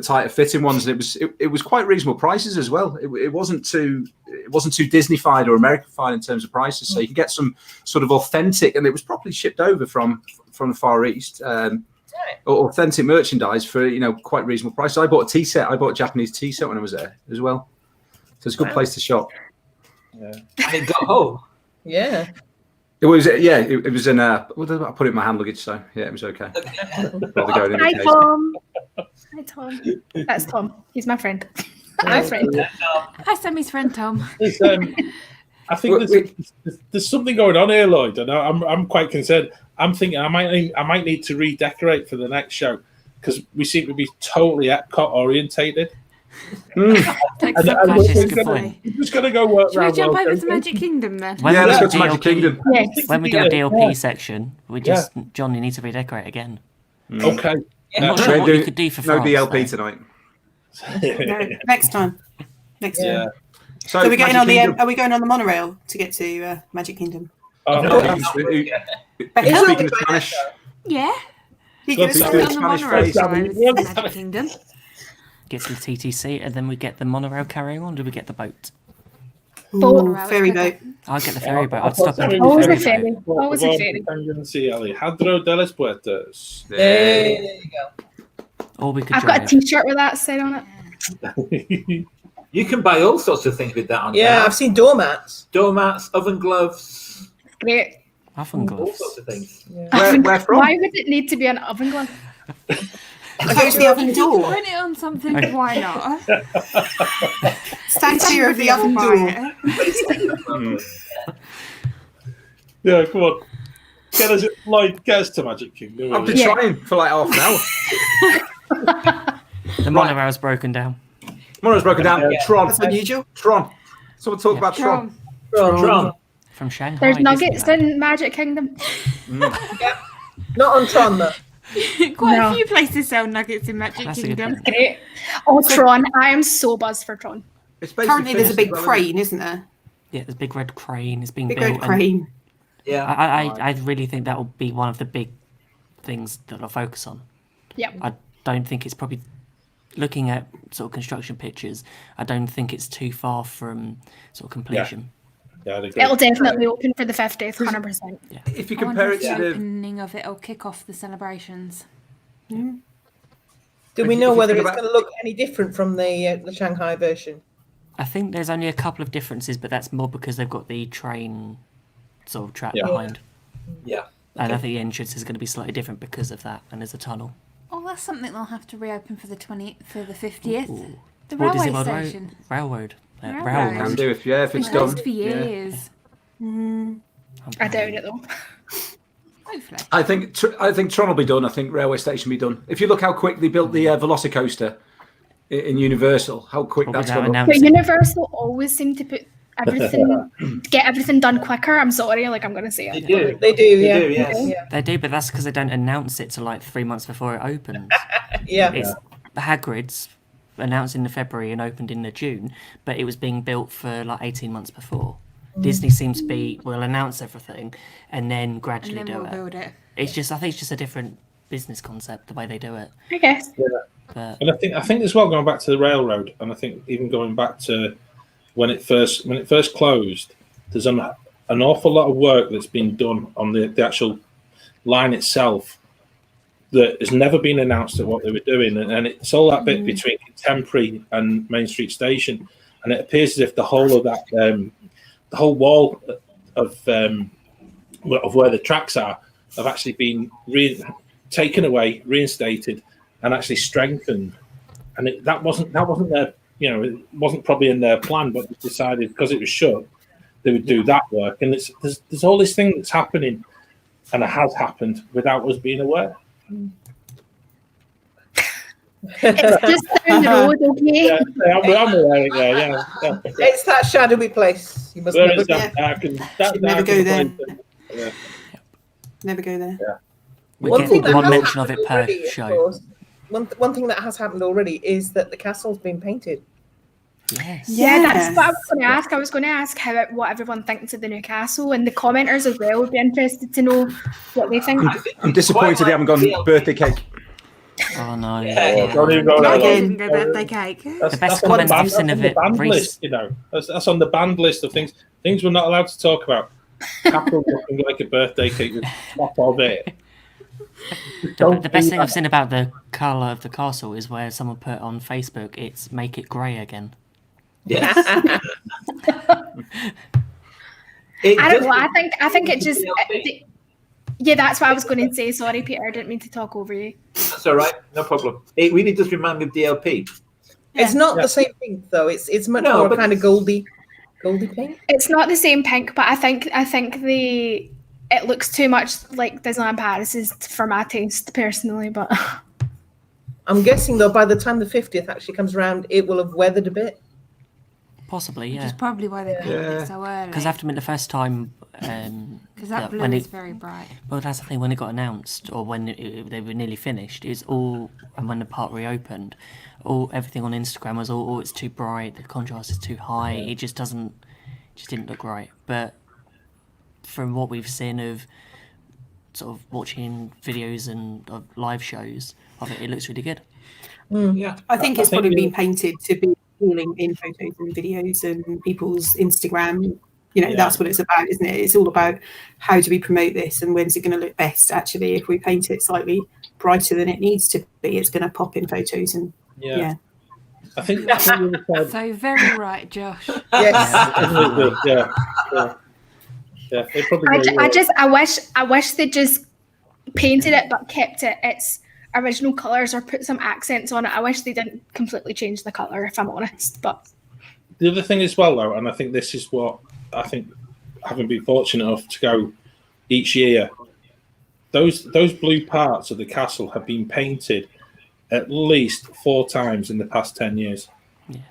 tighter fitting ones, and it was quite reasonable prices as well. It wasn't too Disney-fied or American-fied in terms of prices, so you could get some sort of authentic, and it was properly shipped over from the Far East. Authentic merchandise for quite reasonable prices. I bought a tea set. I bought a Japanese tea set when I was there as well. So it's a good place to shop. And it got home. Yeah. It was it was in I put it in my hand luggage, so yeah, it was okay. Rather go in Hi, the case. Tom. Hi, Tom. That's Tom. He's my friend. My friend. Hi, Sammy's friend Tom. I think there's something going on here, Lloyd, and I'm quite concerned. I'm thinking I might need to redecorate for the next show because we seem to be totally Epcot orientated. Thanks for That's that. a good point. We're just going to go work Should we around jump World over to Showcase. Magic Kingdom then? When Yeah, we let's do go to Magic DLP Kingdom. Yes. When we do a Yeah. DLP section, John, you need to redecorate again. Okay. I'm not We're sure what doing- you could do for No France, DLP though. tonight. No, next time. Next time. Yeah. So are we going Magic on the Kingdom. are we going on the monorail to get to Magic Kingdom? Who's speaking Spanish? Yeah. You Go get to us Go Spanish on the Spanish monorail face. side of Yeah. Magic Kingdom. Get to the TTC, and then we get the monorail carrying on. Do we get the boat? Ooh, ferry boat. I'll get the ferry boat. I'll stop and get Always the a ferry boat. ferry. Always a ferry. Hadro de las Puertas. There you go. Or we could I've got a drive. T-shirt with that said on it. You can buy all sorts of things with that on. Yeah, there. I've seen doormats. Doormats, oven gloves, Great. Oven all gloves. sorts of things. Yeah. Where from? Why would it need to be an oven glove? I go to the oven door. Print it on something, why not? Stand clear of the oven door. Yeah, come on. Get us to Magic Kingdom. I've been trying for like half an hour. The monorail's broken down. Monorail's broken down. Yeah. Tron. That's unusual. Tron. Someone talk about Tron. Tron. From Shanghai. There's nuggets Disneyland. in Magic Kingdom. Not on Tron, though. Quite No. a few places sell nuggets in Magic That's a good Kingdom. point. Great. Oh, Tron. I am so buzzed for Tron. It's basically Currently, there's a big finished as well, isn't crane, isn't there? Yeah, there's a big red crane. It's being Big built. red and crane. Yeah. I really think that will be one of the big things that I'll focus on. Yep. I don't think it's probably looking at sort of construction pictures. I don't think it's too far from sort of completion. Yeah, I'd agree. It'll definitely open for the 50th, 100%. it? If you I wonder compare if it the to the opening of it will kick off the celebrations. Do If we you- know if you whether think it's about- going to look any different from the Shanghai version? I think there's only a couple of differences, but that's more because they've got the train sort of track Yeah. behind. Yeah. And I think the entrance is going to be slightly different because of that, and there's a tunnel. Oh, that's something they'll have to reopen for the 50th. Ooh. The Walt Disney railway World station. Railroad. Railroad. can Railroad. do if It's it's been done. closed for Yeah. years. I doubt it, though. Hopefully. I think Tron will be done. I think Railway Station will be done. If you look how quick they built the Velocicoaster in Universal, how quick Well, that's without gone. But announcing. Universal always seem to put everything, get everything done quicker. I'm sorry, like I'm going to say They it. do. They do, yeah. do, yes. Yeah. They do, but that's because they don't announce it till like 3 months before it opens. Yeah. It's Hagrid's announced in the February and opened in the June, but it was being built for like 18 months before. Disney seems to be, we'll announce everything and then gradually And then do we'll it. build it. It's just, I think it's just a different business concept, the way they do it. I guess. But And I think as well, going back to the railroad, and I think even going back to when it first closed, there's an awful lot of work that's been done on the actual line itself that has never been announced at what they were doing, and it's all that bit between Contemporary and Main Street Station, and it appears as if the whole of that, the whole wall of where the tracks are, have actually been taken away, reinstated, and actually strengthened. And that wasn't their, it wasn't probably in their plan, but they decided because it was shut, they would do that work. And there's all this thing that's happening, and it has happened without us being aware. It's just down the road, okay? Yeah, I'm aware. Yeah. It's that shadowy place. You must Where never is that dark and that Should never dark go and there. place? Yeah. Never go there. we One get thing that one has mention of happened it per already, of show. course, one thing that has happened already is that the castle's been painted. Yes. Yeah, that's what I was going to ask. I was going to ask what everyone thinks of the new castle, and the commenters as well would be interested to know what they think. I'm disappointed they haven't gone birthday cake. Oh no. Yeah. Don't even go I there. didn't go birthday cake. That's best on the comment band- I've seen that's of on the it banned rec- list, That's on the banned list of things we're not allowed to talk about. Capitol looking like a birthday cake with top of it. The best thing I've seen about the colour of the castle is where someone put on Facebook, it's make it grey again. Yes. I don't know. I think it just. Yeah, that's what I was going to say. Sorry, Peter. I didn't mean to talk over you. That's all right. No problem. It really does remind me of DLP. It's not the same pink though. It's much No, more but kind of goldy pink. It's not the same pink, but I think it looks too much like Disneyland Paris for my taste personally. But I'm guessing though, by the time the 50th actually comes around, it will have weathered a bit. Possibly, Which yeah. is probably why they painted it so early. Because I have to admit, the first time... Because that blue when is it, very bright. well, that's the thing, when it got announced, or when they were nearly finished, it's all... And when the park reopened, everything on Instagram was all, it's too bright, the contrast is too high, it just didn't look right. But from what we've seen of sort of watching videos and of live shows of it, it looks really good. Yeah. I think it's probably been painted to be appealing in photos and videos and people's Instagram. That's what it's about, isn't it? It's all about how do we promote this and when's it going to look best. Actually, if we paint it slightly brighter than it needs to be, it's going to pop in photos and I think that's the other side. So very right, Josh. Yes. Yeah. It probably I wish they just painted it but kept it its original colours or put some accents on it. I wish they didn't completely change the colour, if I'm honest. But the other thing as well, though, and I think this is what I think, having been fortunate enough to go each year, those blue parts of the castle have been painted at least 4 times in the past 10 years. Yeah.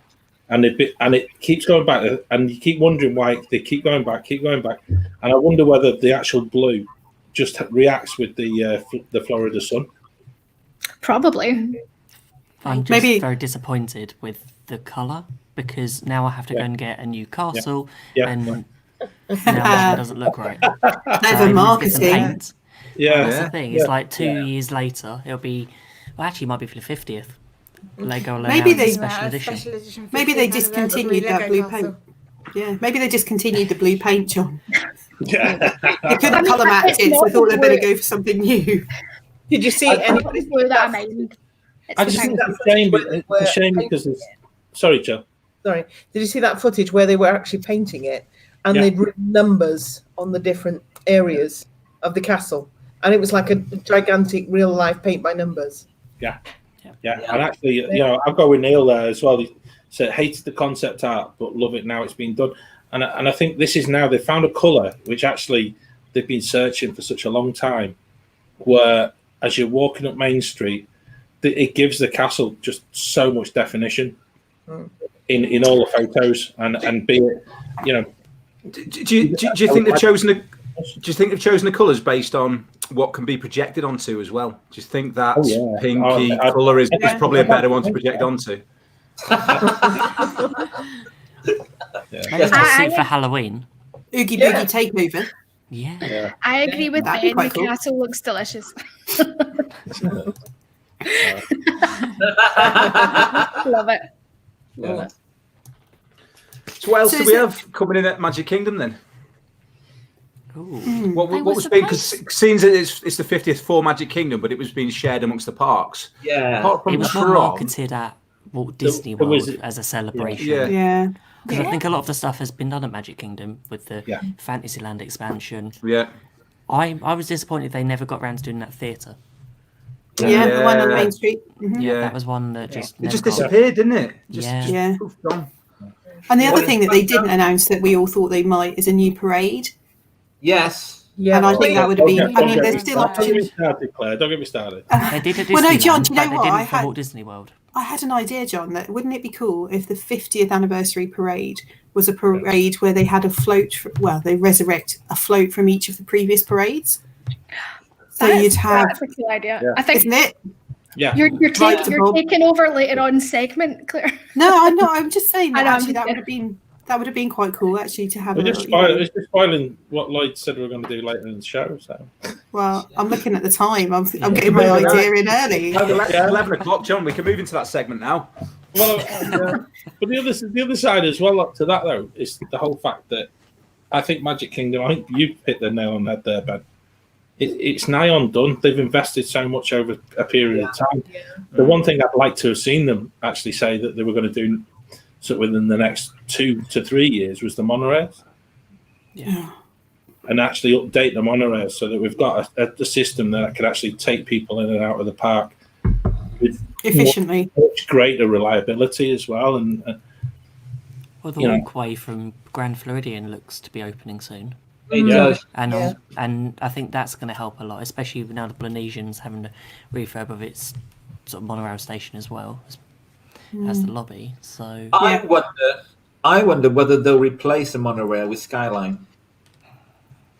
And it keeps going back, and you keep wondering why they keep going back. And I wonder whether the actual blue just reacts with the Florida sun. Probably. I'm just very disappointed with the colour, because now I have to go and get a new castle, and now it doesn't look right. Clever marketing. That's the thing. It's like 2 years later, it'll be. Well, actually, it might be for the 50th. Lego Maybe they special edition. Maybe they discontinued that blue paint. Yeah, maybe they discontinued the blue paint, John. Yeah. They couldn't colour match it, so they thought they'd better go for something new. Did you see anybody? I just think it's a shame because it's... Sorry, Joe. Sorry. Did you see that footage where they were actually painting it and they'd written numbers on the different areas of the castle? And it was like a gigantic real life paint by numbers. Yeah. And actually, I've got with Neil there as well. He said, hated the concept art, but love it now it's been done. And I think this is now, they've found a colour, which actually they've been searching for such a long time, where as you're walking up Main Street, it gives the castle just so much definition in all the photos, and be it, Do you think they've chosen the? Do you think they've chosen the colours based on what can be projected onto as well? Do you think that pinky colour is probably a better one to project onto? Maybe just suit for Halloween. Oogie Boogie Takeover. Yeah. I agree with Ben. The castle looks delicious. Love it. So what else do we have coming in at Magic Kingdom then? What was being, because seeing that it's the 50th for Magic Kingdom, but it was being shared amongst the parks. Yeah, apart from it was more marketed at Walt Disney World as a celebration. Yeah. Because I think a lot of the stuff has been done at Magic Kingdom with the Fantasyland expansion. Yeah. I was disappointed they never got around to doing that theatre. Yeah, the one on Main Street. Mm-hmm. Yeah, that was one that just disappeared, didn't it? Yeah. And the other thing that they didn't announce that we all thought they might is a new parade. Yes. Yeah, and I think that would have been. I mean, there's still opportunity. Claire, don't get me started. They did a well, no, John, do you know what? They didn't for Walt Disney World. I had an idea, John, that wouldn't it be cool if the 50th anniversary parade was a parade where they had a float? They resurrect a float from each of the previous parades. So you'd have. That's a cool idea. Yeah. I think, isn't it? Yeah. You're taking over later on segment, Claire. No, I'm not. I'm just saying that actually that would have been quite cool actually to have. It's just spoiling what Lloyd said we were going to do later in the show. So. Well, I'm looking at the time. I'm getting my idea in early. 11 o'clock, John. We can move into that segment now. Well, but the other side as well up to that though is the whole fact that I think Magic Kingdom. I think you hit the nail on the head there, Ben. It's nigh on done. They've invested so much over a period of time. Yeah. The one thing I'd like to have seen them actually say that they were going to do within the next 2 to 3 years was the monorails. Yeah. And actually update the monorails so that we've got a system that can actually take people in and out of the park with efficiently. Much greater reliability as well. And well, the walkway from Grand Floridian looks to be opening soon. It does. And I think that's going to help a lot, especially now the Polynesian's having a refurb of its sort of monorail station as well as the lobby. So I wonder whether they'll replace the monorail with Skyline.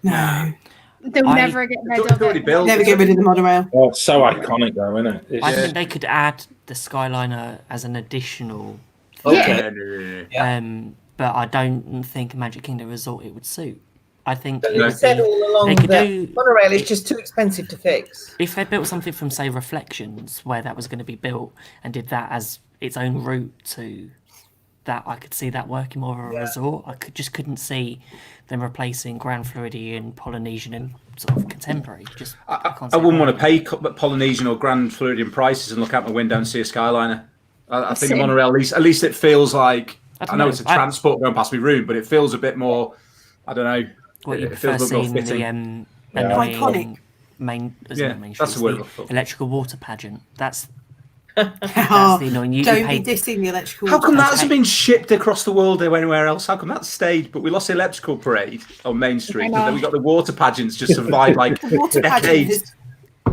No. They'll never get rid of it. Never get rid of the monorail. Oh, it's so iconic though, isn't it? I think they could add the Skyliner as an additional thing. But I don't think Magic Kingdom Resort it would suit. I think you said all along that monorail is just too expensive to fix. If they built something from, say, Reflections, where that was going to be built, and did that as its own route to that, I could see that working more of a resort. I couldn't see them replacing Grand Floridian, Polynesian, and sort of contemporary. I wouldn't want to pay Polynesian or Grand Floridian prices and look out my window and see a Skyliner. I think the monorail, at least it feels like, I know it's a transport going past my room, but it feels a bit more, I don't know. What it you feels first a bit seen more fitting. the annoying Iconic. main that's the word. electrical water pageant. That's Oh, the annoying. don't be dissing the electrical. How come that water. hasn't been shipped across the world or anywhere else? How come that stayed? But we lost the electrical parade on Main Street, and then we got the water pageants just survived like The water pageant decades.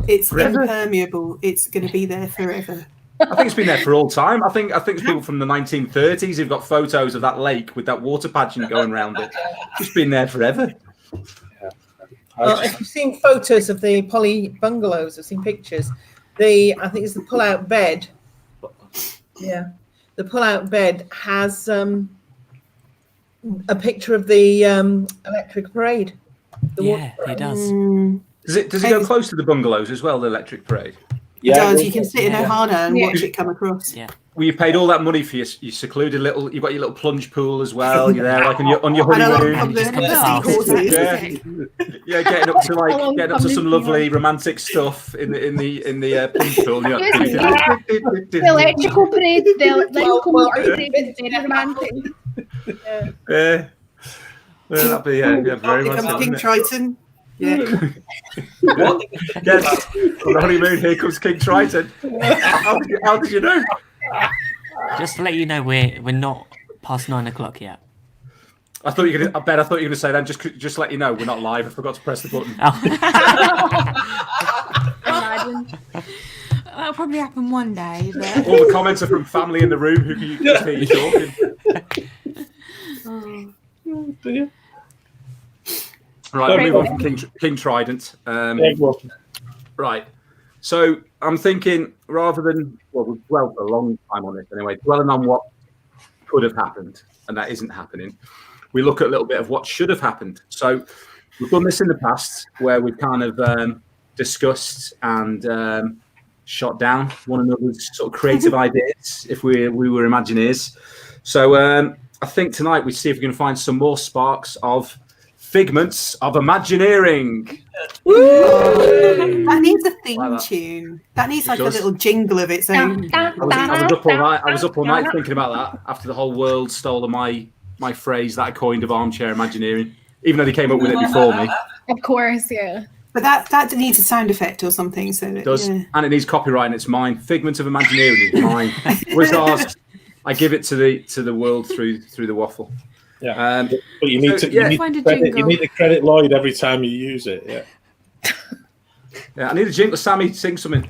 it's impermeable. It's going to be there forever. I think it's been there for all time. I think it's people from the 1930s who've got photos of that lake with that water pageant going around it. It's been there forever. Well, if you've seen photos of the poly bungalows, I've seen pictures. I think it's the pull-out bed. Yeah, the pull-out bed has a picture of the electric parade. It does. Does it go close to the bungalows as well, the electric parade? It does. You can sit in Ohana and watch it come across. Yeah. Well, you paid all that money for your secluded little. You've got your little plunge pool as well. You're there like on your honeymoon. Yeah, getting up to some lovely romantic stuff in the plunge pool. The electrical parade, the electrical motor parade is very romantic. Yeah, that'd be very much. King Triton. Yeah. On the honeymoon, here comes King Triton. How did you know? Just to let you know, we're not past 9 o'clock yet. I thought you were going to say then. Just let you know, we're not live. I forgot to press the button. Imagine. That'll probably happen one day. But... All the comments are from family in the room who can just hear you talking. Oh dear. Right, we'll move on from King Trident. Right. So I'm thinking, rather than, we've dwelled for a long time on this anyway, dwelling on what could have happened, and that isn't happening, we look at a little bit of what should have happened. So we've done this in the past where we've kind of discussed and shot down one another's sort of creative ideas if we were Imagineers. So I think tonight we see if we can find some more sparks of figments of Imagineering. That needs a theme tune. That needs like a little jingle of its own. I was up all night thinking about that after the whole world stole my phrase that I coined of armchair Imagineering, even though they came up with it before me. Of course, yeah. But that needs a sound effect or something. So it does, and it needs copyright, and it's mine. Figment of Imagineering is mine. Wizards, I give it to the world through the waffle. Yeah, but you need to credit Lloyd every time you use it. Yeah. Yeah, I need a jingle. Sammy, sing something.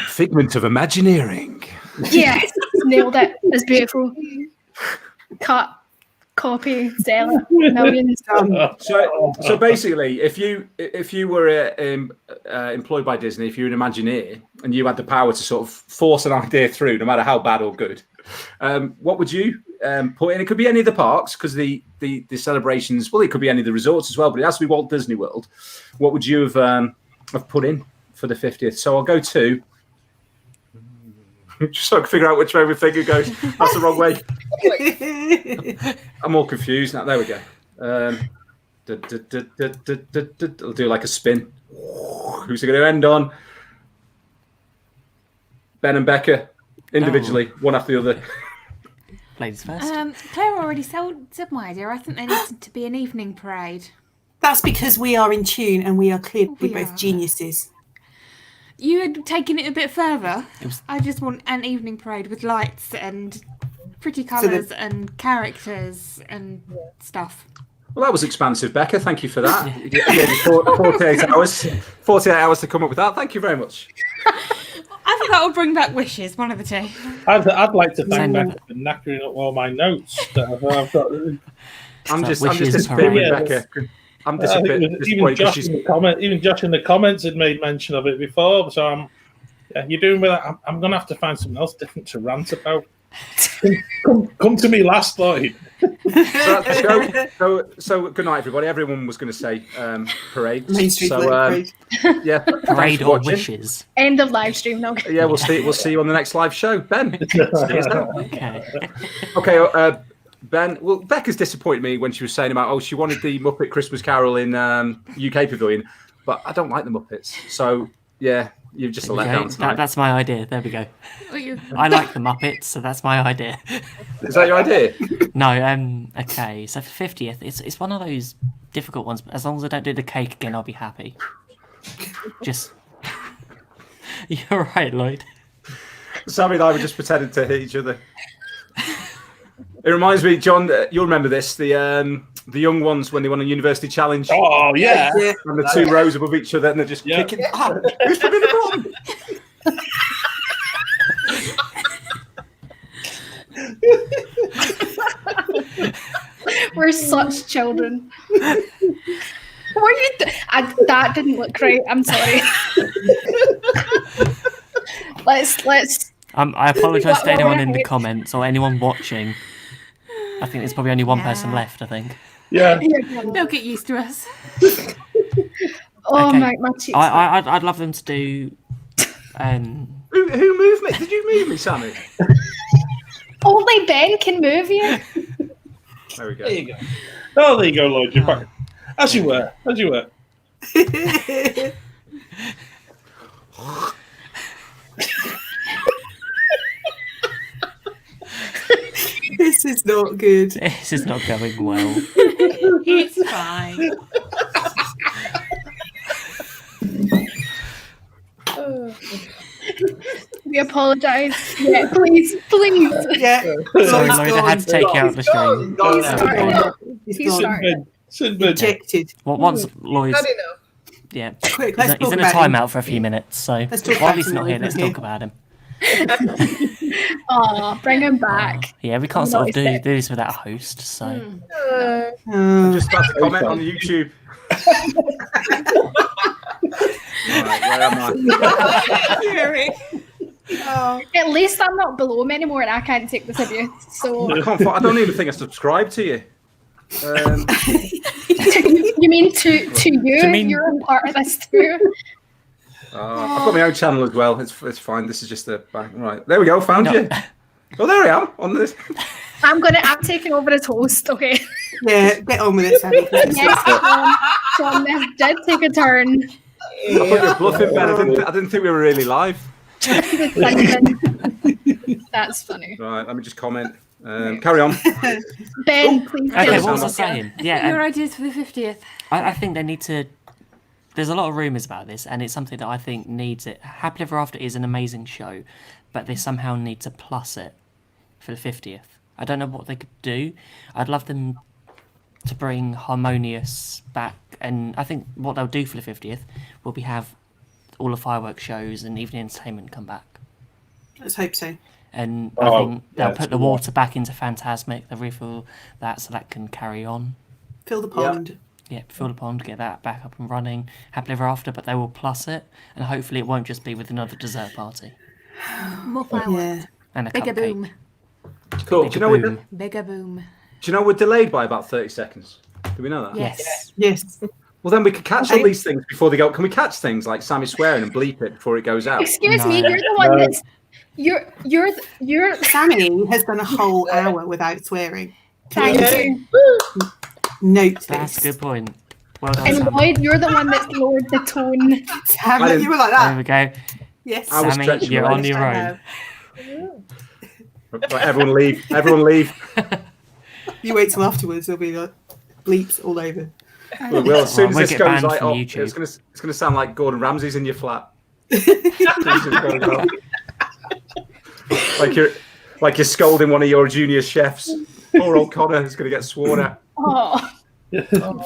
Figment of Imagineering. Yes, nailed it. It's beautiful. Cut, copy, sell it. Millions. So basically, if you were employed by Disney, if you're an Imagineer and you had the power to sort of force an idea through, no matter how bad or good, what would you put in? It could be any of the parks, because the celebrations. Well, it could be any of the resorts as well, but it has to be Walt Disney World. What would you have put in for the 50th? So I'll go to. Just so I can figure out which way my finger goes. That's the wrong way. I'm all confused now. There we go. I'll do like a spin. Who's it going to end on? Ben and Becca, individually, one after the other. Ladies first. Claire already said my idea. I think there needs to be an evening parade. That's because we are in tune and we are clearly both geniuses. You had taken it a bit further. I just want an evening parade with lights and pretty colours and characters and stuff. Well, that was expansive, Becca. Thank you for that. You gave me 48 hours to come up with that. Thank you very much. I think that will bring back wishes, one of the two. I'd like to thank Becca for knackering up all my notes that I've got. I'm just disappointed, Becca. I'm disappointed. Even Josh in the comments had made mention of it before, so you're doing with that. I'm going to have to find something else different to rant about. Come to me last, Lloyd. So good night, everybody. Everyone was going to say parade. Main Street parade. Yeah, parade or wishes. End of live stream. No. Yeah, we'll see you on the next live show, Ben. Okay. Ben, well, Becca's disappointed me when she was saying about, she wanted the Muppet Christmas Carol in UK Pavilion, but I don't like the Muppets. So, Yeah, you've just let down tonight. That's my idea. There we go. Oh, I like the Muppets, so that's my idea. Is that your idea? No, okay. So for 50th, it's one of those difficult ones. But as long as I don't do the cake again, I'll be happy. Just you're right, Lloyd. Sammy and I were just pretending to hit each other. It reminds me, John. You'll remember this. The young ones when they won a university challenge. Oh yeah. And the two rows above each other, and they're just kicking. Oh, who's putting the bottom? We're such children. What are you? That didn't look right. I'm sorry. Let's. I apologise to anyone in the comments or anyone watching. I think there's probably only one person left. I think. Yeah. They'll get used to us. Oh Okay. my cheeks. I'd love them to do. Who moved me? Did you move me, Sammy? Only Ben can move you. There we go. There you go. Oh, there you go, Lloyd. You're back. As you were. This is not good. This is not going well. It's fine. We apologise. Yeah, please. Yeah. Sorry, Lloyd, I had to take you out the stream. He's started. Rejected. Well, once Lloyd's. Had enough. Yeah. Quick, let's He's talk in a about him. timeout for a few minutes, so Let's talk while about he's him, not here, Lloyd, let's okay? talk about him. Oh, bring him back. Yeah, we can't I'm sort of not do sick. this without a host, so. I'm just about to comment on YouTube. Right, where am I? Oh. At least I'm not below him anymore, and I can't take this abuse. So I don't even think I subscribe to you. you mean to you? you mean- You're a part of this too. I've got my own channel as well. It's fine. This is just the back. Right, there we go. Found you. Oh, there I am on this. I'm taking over as host. Okay. Yeah, get on with it, Sammy. Yes, John, this did take a turn. I thought you were bluffing, Ben. I didn't think we were really live. That's funny. Right, let me just comment. Carry on. Ben, please. Okay, tell what us was I again. saying? Yeah, Your ideas for the 50th. I think they need to. There's a lot of rumours about this, and it's something that I think needs it. Happily Ever After is an amazing show, but they somehow need to plus it for the 50th. I don't know what they could do. I'd love them to bring Harmonious back, and I think what they'll do for the 50th will be have all the fireworks shows and evening entertainment come back. Let's hope so. And I think they'll put the water back into Phantasmic, they'll refill that so that can carry on. Fill the pond. Yeah, fill the pond, get that back up and running. Happily Ever After, but they will plus it, and hopefully it won't just be with another dessert party More fireworks. Yeah. and a Bigger cupcake. boom. Cool. Do you know Boom. Bigger boom. we're delayed by about 30 seconds? Do we know that? Yes. Yes. Well, then we could catch all these things before they go. Can we catch things like Sammy swearing and bleep it before it goes out? Excuse me, No. you're the one that's you're Sammy has done a whole hour without swearing. thank you. Note That's a this. good point. Well done, And Sammy. Lloyd, you're the one that's lowered the tone. Sammy, you were like There that. we go. Yes. I was Sammy, stretching you're the on legs. your I own. have. Right, everyone leave. Everyone leave. You wait till afterwards. There'll be like bleeps all over. We will. As soon as We'll this get goes banned like from up, YouTube. it's gonna sound like Gordon Ramsay's in your flat. like you're scolding one of your junior chefs. Poor old Connor is gonna get sworn at. Oh.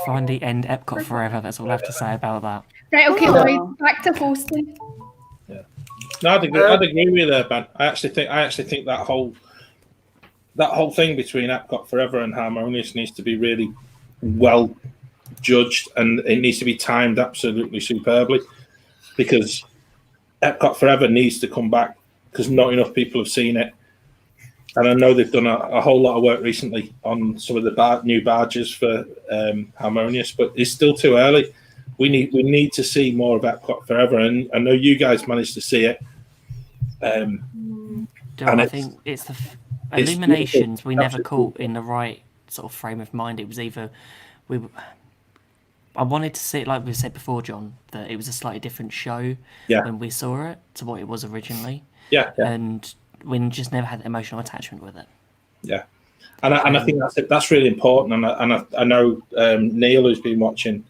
Finally end Epcot forever. That's all I have to say about that. Right, okay, Oh. Lloyd, back to hosting. No, I'd agree with you there, Ben. I actually think that whole thing between Epcot Forever and Harmonious needs to be really well judged, and it needs to be timed absolutely superbly, because Epcot Forever needs to come back because not enough people have seen it. And I know they've done a whole lot of work recently on some of the new badges for Harmonious, but it's still too early. We need to see more of Epcot Forever, and I know you guys managed to see it. Do And I it's- think it's the it's illuminations we never absolutely caught in the right sort of frame of mind. It was either I wanted to see it, like we said before, John, that it was a slightly different show when we saw it to what it was originally. Yeah. And we just never had emotional attachment with it. Yeah. And I think that's really important. And I know Neil, who's been watching,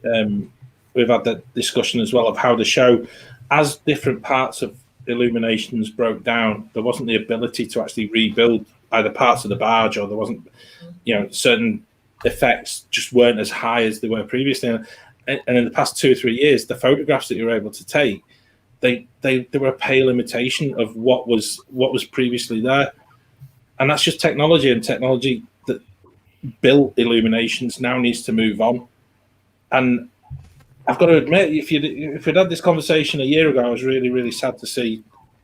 we've had that discussion as well of how the show, as different parts of Illuminations broke down, there wasn't the ability to actually rebuild either parts of the barge, or there wasn't, certain effects just weren't as high as they were previously. And in the past 2 or 3 years, the photographs that you were able to take, they were a pale imitation of what was previously there. And that's just technology, and technology that built Illuminations now needs to move on. And I've got to admit, if we'd had this conversation a year ago, I was really, really sad to see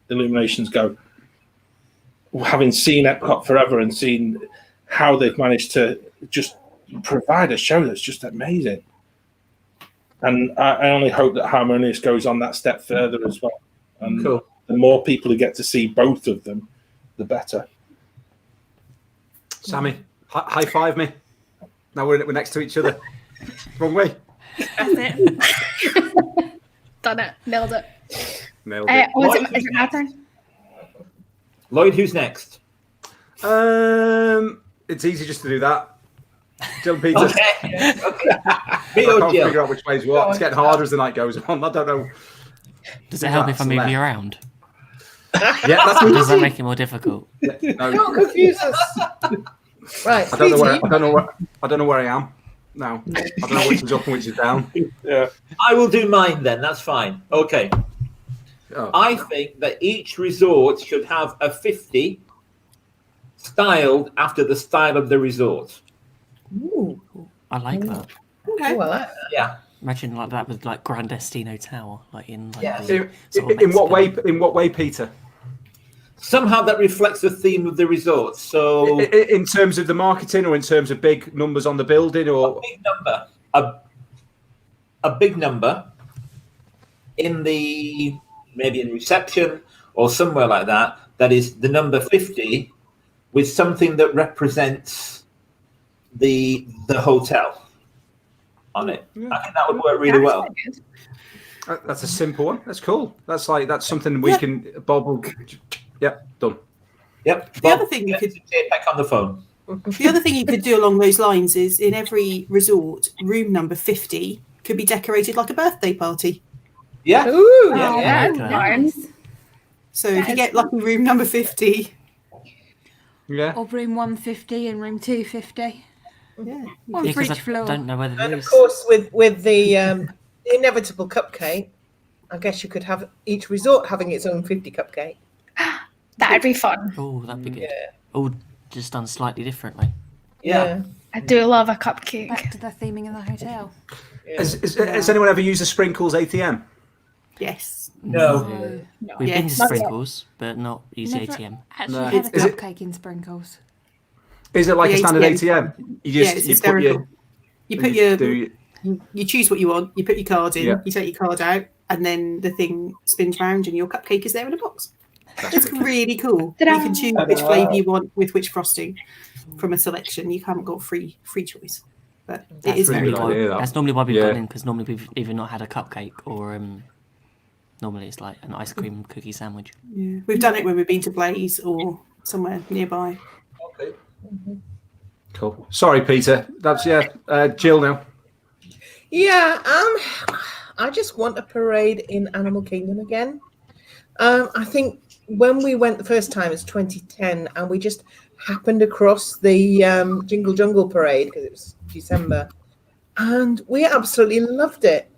Illuminations go. Having seen Epcot forever and seen how they've managed to just provide a show that's just amazing. And I only hope that Harmonious goes on that step further as well. And cool. The more people who get to see both of them, the better. Sammy, high five me. Now we're next to each other. Wrong way. That's it. Done it. Nailed it. Is it my turn? Lloyd, who's next? It's easy just to do that. Jill and Peter. Okay. I can't figure out which way's what. It's getting harder as the night goes on. I don't know. Does it help if I move you around? Yeah, that's Or does that make it more difficult? No. Don't confuse us. Right. I don't know where I am now. I don't know which is up and which is down. Yeah. I will do mine then. That's fine. Okay. Oh. I think that each resort should have a 50 styled after the style of the resort. Ooh. I like that. Okay. Well, Yeah. Imagine like that with like Grand Destino Tower, like in like Yes. the sort of In what Mexican- way, Peter? Somehow that reflects the theme of the resort. So In terms of the marketing, or in terms of big numbers on the building, or big number, a big number in the maybe in reception or somewhere like that. That is the number 50 with something that represents the hotel on it. I think that would work really well. that's a simple one. That's cool. That's something we can. Bob will. Yep, done. Yep. The other thing you could back on the phone. The other thing you could do along those lines is in every resort, room number 50 could be decorated like a birthday party. Yeah. Ooh. Yeah, Okay. nice. So if you get lucky room number 50, Yeah. Or room 150 and room 250. yeah. One Yeah, for 'cause each floor. I don't know whether And it of is. course, with the inevitable cupcake, I guess you could have each resort having its own 50 cupcake. That'd be fun. Oh, that'd be good. Yeah. All just done slightly differently. Yeah. I do love a cupcake. Back to the theming of the hotel. Has anyone ever used a Sprinkles ATM? Yes. No. No. We've Yeah. been to Not yet. Sprinkles, but not use Never ATM. actually No. had a Is it- cupcake in Sprinkles. Is it like The a standard ATM. ATM? You just Yeah, it's you put your hysterical. You put your do you choose what you want, you put your card in, Yeah. you take your card out, and then the thing spins round and your cupcake is there in a box. It's really cool. Ta-da. You can choose which flavour you want with which frosting from a selection. You haven't got free choice. But it is pretty very good cool. idea, that. That's normally why we've Yeah. gone in, because normally we've either not had a cupcake or normally it's like an ice cream cookie sandwich. Yeah. We've done it when we've been to Blaze or somewhere nearby. Okay. Cool. Sorry, Peter. That's Jill now. Yeah, I just want a parade in Animal Kingdom again. I think when we went the first time, it was 2010, and we just happened across the Jingle Jungle parade because it was December, and we absolutely loved it.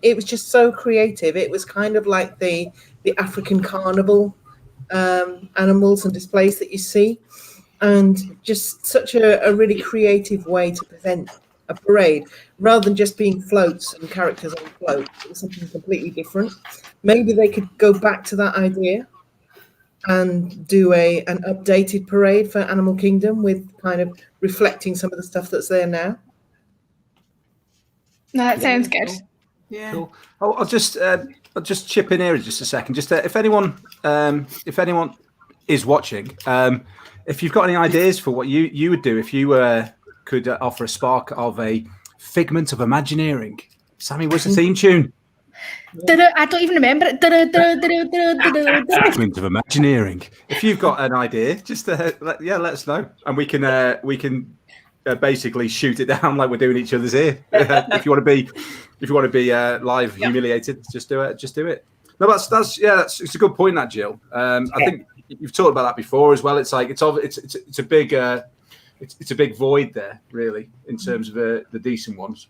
It was just so creative. It was kind of like the African carnival animals and displays that you see, and just such a really creative way to present a parade rather than just being floats and characters on floats. It was something completely different. Maybe they could go back to that idea and do an updated parade for Animal Kingdom with kind of reflecting some of the stuff that's there now. No, that sounds good. Yeah. Cool. I'll just chip in here just a second. Just if anyone is watching, if you've got any ideas for what you would do if you could offer a spark of a Figment of Imagineering. Sammy, what's the theme tune? I don't even remember it. Figment of Imagineering. If you've got an idea, just let us know, and we can basically shoot it down like we're doing each other's here. If you want to be live humiliated, just do it. No, that's it's a good point, that Jill. I think you've talked about that before as well. It's like it's a big void there, really, in terms of the decent ones.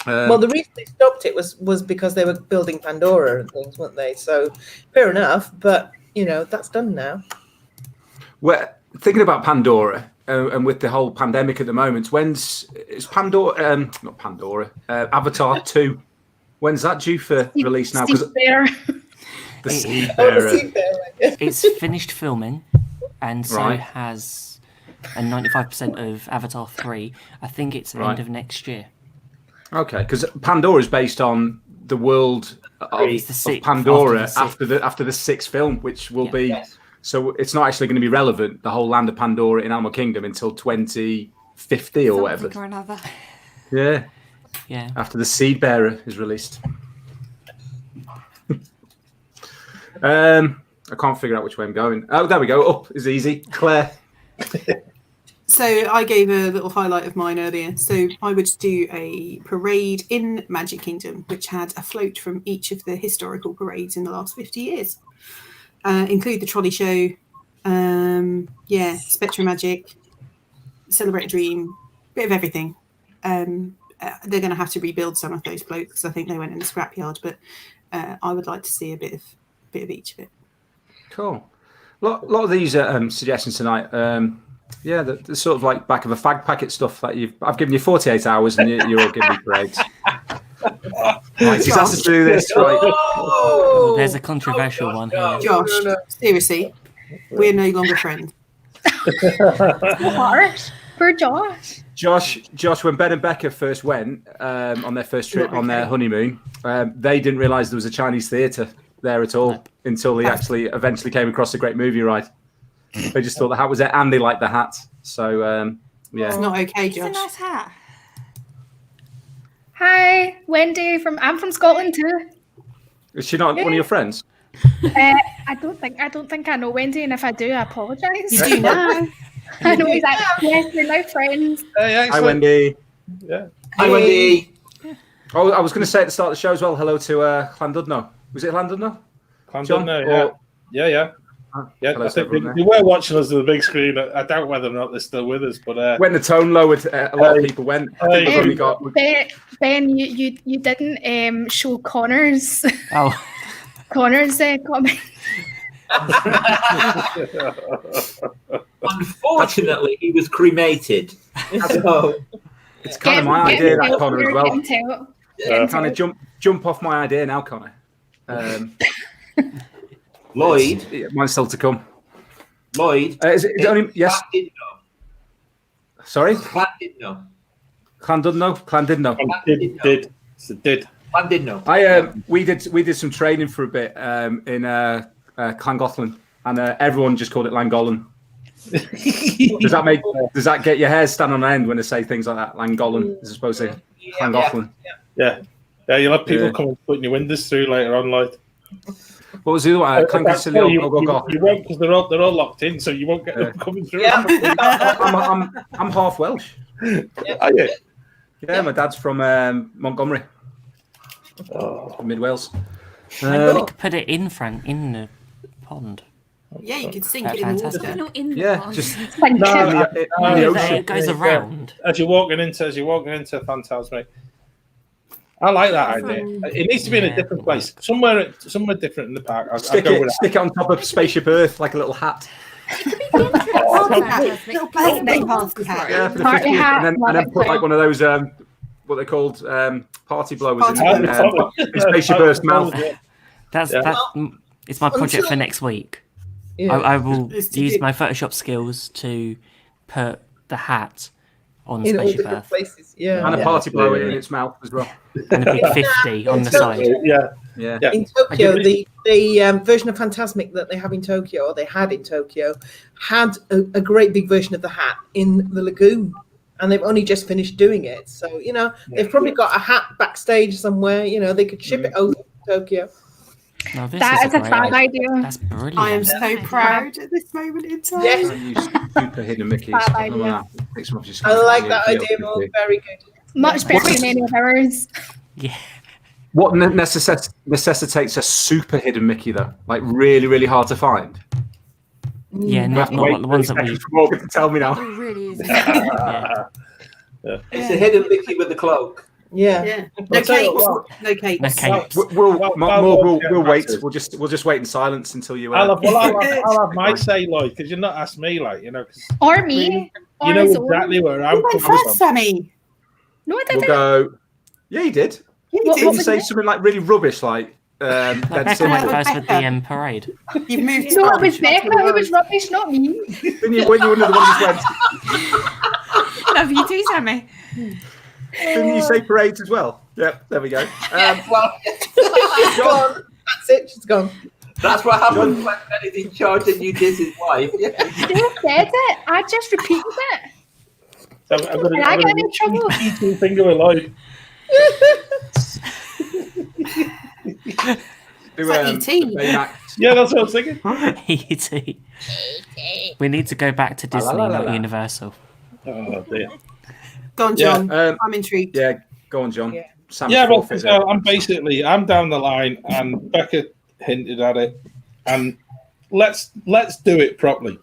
Well, the reason they stopped it was because they were building Pandora and things, weren't they? So fair enough, but that's done now. Well, thinking about Pandora and with the whole pandemic at the moment, when's Pandora? Not Pandora. Avatar 2. When's that due for release now? Because the Seafarer. It's finished filming, and so has a 95% of Avatar 3. I think it's end of next year. Okay, because Pandora is based on the world of Pandora after the sixth film, which will be. Yes. So it's not actually going to be relevant, the whole land of Pandora in Animal Kingdom, until 2050 or whatever. Or another. Yeah. Yeah. After the Seed Bearer is released. I can't figure out which way I'm going. Oh, there we go. Up is easy. Claire. So I gave a little highlight of mine earlier. So I would do a parade in Magic Kingdom, which had a float from each of the historical parades in the last 50 years. Include the trolley show, Spectrum Magic, Celebrate a Dream, bit of everything. They're going to have to rebuild some of those floats because I think they went in the scrapyard. But I would like to see a bit of each of it. Cool. A lot of these suggestions tonight. The sort of like back of a fag packet stuff that I've given you 48 hours and you're all giving me parades. Right, he's asked us to do this. Right. Oh, there's a controversial one here. Josh, seriously, we're no longer friends. Harsh for Josh. Josh, when Ben and Becca first went on their first trip on their honeymoon, they didn't realise there was a Chinese theatre there at all until they actually eventually came across a great movie ride. They just thought the hat was there, and they liked the hat. So it's not okay, Josh. It's a nice hat. Hi, Wendy. I'm from Scotland too. Is she not one of your friends? I don't think I know Wendy, and if I do, I apologise. You do now. I know exactly. Yes, we're now friends. Hi, Wendy. Yeah. Hi, Wendy. Oh, I was going to say at the start of the show as well. Hello to Llandudno. Was it Llandudno? Llandudno, yeah. Yeah, I think they were watching us on the big screen. I doubt whether or not they're still with us. But when the tone lowered, a lot of people went. Ben, you didn't show Connor's. Oh, Connor's comment. Unfortunately, he was cremated. So it's kind of my idea, that Connor as well. Kind of jump off my idea now, Connor. Lloyd, mine's still to come. Lloyd, is it only yes? Sorry, Llandudno. We did some training for a bit in Llangollen, and everyone just called it Llangollen. Does that get your hair stand on end when they say things like that? Llangollen as opposed to Llangollen. Yeah. You'll have people coming putting your windows through later on, Lloyd. What was the other one? You won't, because they're all locked in, so you won't get them coming through. Yeah. I'm half Welsh. Are you? Yeah, my dad's from Montgomery, mid Wales. We could put it in the pond. Yeah, you could sink it in the water. Not in the pond. Just it goes around. As you're walking into Phantasmic. I like that idea. It needs to be in a different place, somewhere different in the park. Stick it on top of Spaceship Earth like a little hat. Little plastic party hat. Yeah, for the 50th, and then put like one of those what they're called party blowers in Spaceship Earth's mouth. It's my project for next week. Yeah. I will use my Photoshop skills to put the hat on Spaceship Earth. Places. Yeah. And a party blower in its mouth as well. And a big 50 on the side. Yeah. In Tokyo, the version of Phantasmic that they have in Tokyo, or they had in Tokyo, had a great big version of the hat in the lagoon. and they've only just finished doing it. So, you know, they've probably got a hat backstage somewhere. You know, they could ship it over to Tokyo. No, this That is is a fab idea. That's brilliant. I am so proud at this moment in time. Yes. You super hidden Mickeys. Fab I don't idea. know, take some off your I like screen. that idea more. Very good. Much better than any of ours. Yeah. What necessitates a super hidden Mickey though? Like really, really hard to find. Yeah, You have not to wait like the ones that 30 we. seconds for Morgan to tell me It now. really is. Yeah. It's a hidden Mickey with the cloak. Yeah. Yeah. No I'll tell you cakes. what. No cakes. No cakes. We'll wait. We'll just wait in silence until you. I'll have my say, like, because you're not asked me, like, you know, 'cause Or me. you Or know his own. exactly where I'm You went coming first, from. Sammy. No, I We'll didn't. go. Yeah, you did. You What- did. Did you say something like really rubbish, like Becca dead went simple? first with the parade. You've moved. No, to it was Becca who was rubbish, not me. When you were the one that went, Love you too, Sammy. didn't you say parades as well? Yep, there we go. Well, She's gone. That's it. She's gone. that's what happens when Benny's in charge and you did his wife. Who said it? I just repeated it. I'm Did I get in trouble? eating finger alive. Do, like E.T. the Baymax. Yeah, that's what I was thinking. E.T. We need to go back to Disney, not Universal. Oh dear. Go on, John. Yeah, I'm intrigued. Yeah, go on, John. Yeah. Sam's Yeah, well, forfeit there. I'm down the line, and Becca hinted at it, and let's do it properly.